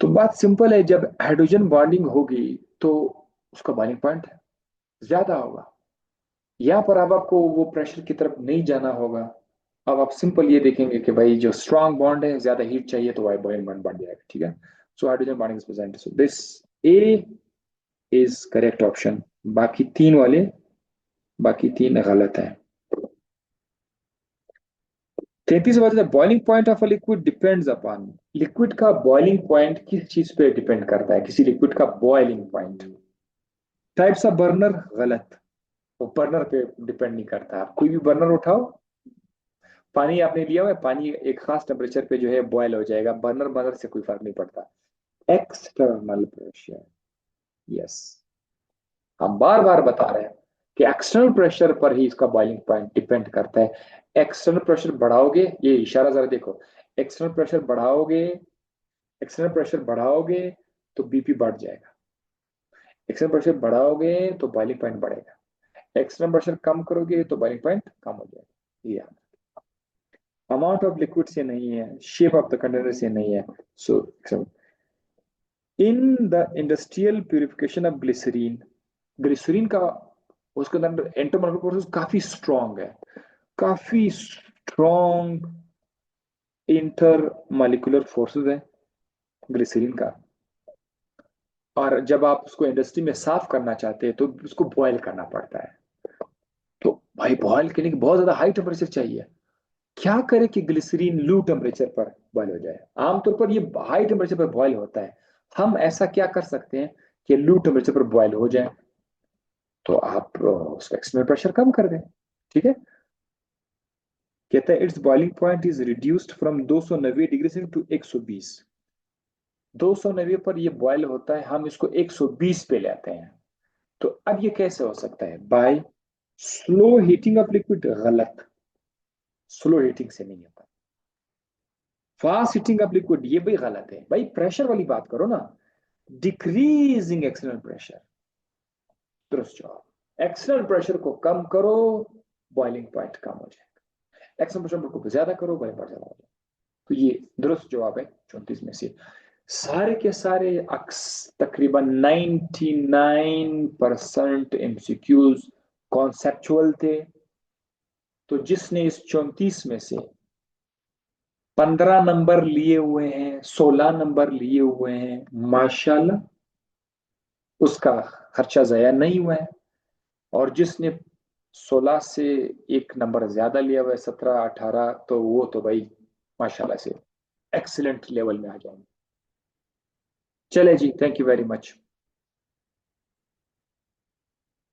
S1: तो बात सिंपल है, जब हाइड्रोजन बॉन्डिंग होगी तो उसका बॉइलिंग पॉइंट ज्यादा होगा। यहाँ पर अब आपको वो प्रेशर की तरफ नहीं जाना होगा। अब आप सिंपल ये देखेंगे कि भाई जो स्ट्रांग बॉन्ड है, ज्यादा हीट चाहिए तो वाई बॉइलिंग पॉइंट बढ़ जाएगा। ठीक है, so hydrogen bonding is present, so this A is correct option. बाकी तीन गलत है। 33 बात है, boiling point of a liquid depends upon. Liquid का बॉइलिंग पॉइंट किस चीज पे डिपेंड करता है? किसी लिक्विड का boiling point. Types of burner, गलत। वो बर्नर पे डिपेंड नहीं करता। आप कोई भी बर्नर उठाओ, पानी आपने लिया हुआ है, पानी एक खास टेम्परेचर पे जो है बॉयल हो जाएगा। बर्नर बर्नर से कोई फर्क नहीं पड़ता। एक्सटर्नल प्रेशर, यस, हम बार बार बता रहे हैं कि एक्सटर्नल प्रेशर पर ही इसका बॉइलिंग पॉइंट डिपेंड करता है। एक्सटर्नल प्रेशर बढ़ाओगे, ये इशारा जरा देखो, एक्सटर्नल प्रेशर बढ़ाओगे, एक्सटर्नल प्रेशर बढ़ाओगे तो बीपी बढ़ जाएगा। एक्सटर्नल प्रेशर बढ़ाओगे तो बॉइलिंग पॉइंट बढ़ेगा। एक्सटर्नल प्रेशर कम करोगे तो बॉइलिंग पॉइंट कम हो जाएगा। ये अमाउंट ऑफ लिक्विड से नहीं है, शेप ऑफ द कंटेनर से नहीं है। So in the industrial purification of glycerine, glycerine का उसके अंदर एंटोमोलर प्रोसेस काफी स्ट्रॉन्ग है, काफी स्ट्रॉन्ग इंटर मॉलिक्यूलर फोर्सेस है ग्लिसरीन का। और जब आप उसको इंडस्ट्री में साफ करना चाहते हैं तो उसको बॉयल करना पड़ता है। तो भाई बॉयल करने की बहुत ज्यादा हाई टेम्परेचर चाहिए। क्या करे कि ग्लिसरीन लो टेम्परेचर पर बॉयल हो जाए? आमतौर पर ये हाई टेम्परेचर पर बॉयल होता है। हम ऐसा क्या कर सकते हैं कि लो टेम्परेचर पर बॉयल हो जाए? तो आप उसका एक्सटर्नल प्रेशर कम कर दें। ठीक है, कहता है it's boiling point is reduced from 290 degree से टू 120। 290 पर ये बॉयल होता है, हम इसको 120 पे लाते हैं। तो अब ये कैसे हो सकता है? By slow heating of liquid, गलत। स्लो हीटिंग से नहीं होता। फास्ट हीटिंग ऑफ लिक्विड, ये भी गलत है। भाई प्रेशर वाली बात करो ना, डिक्रीजिंग एक्सटर्नल प्रेशर, दुरुस्त जवाब। एक्सटर्नल प्रेशर को कम करो, बॉइलिंग पॉइंट कम हो जाएगा। एक्सटर्नल प्रेशर को ज्यादा करो, बॉइलिंग पॉइंट ज्यादा हो जाएगा। तो ये दुरुस्त जवाब है 34 में से। सारे के सारे तकरीबन 99% एमसीक्यूज कॉन्सेप्चुअल थे। तो जिसने इस 34 में से 15 नंबर लिए हुए हैं, 16 नंबर लिए हुए हैं, माशाल्लाह, उसका खर्चा जया नहीं हुआ है। और जिसने 16 से एक नंबर ज्यादा लिया हुआ है, 17 18, तो वो तो भाई माशाल्लाह से एक्सीलेंट लेवल में आ जाएंगे। चले जी, थैंक यू वेरी मच।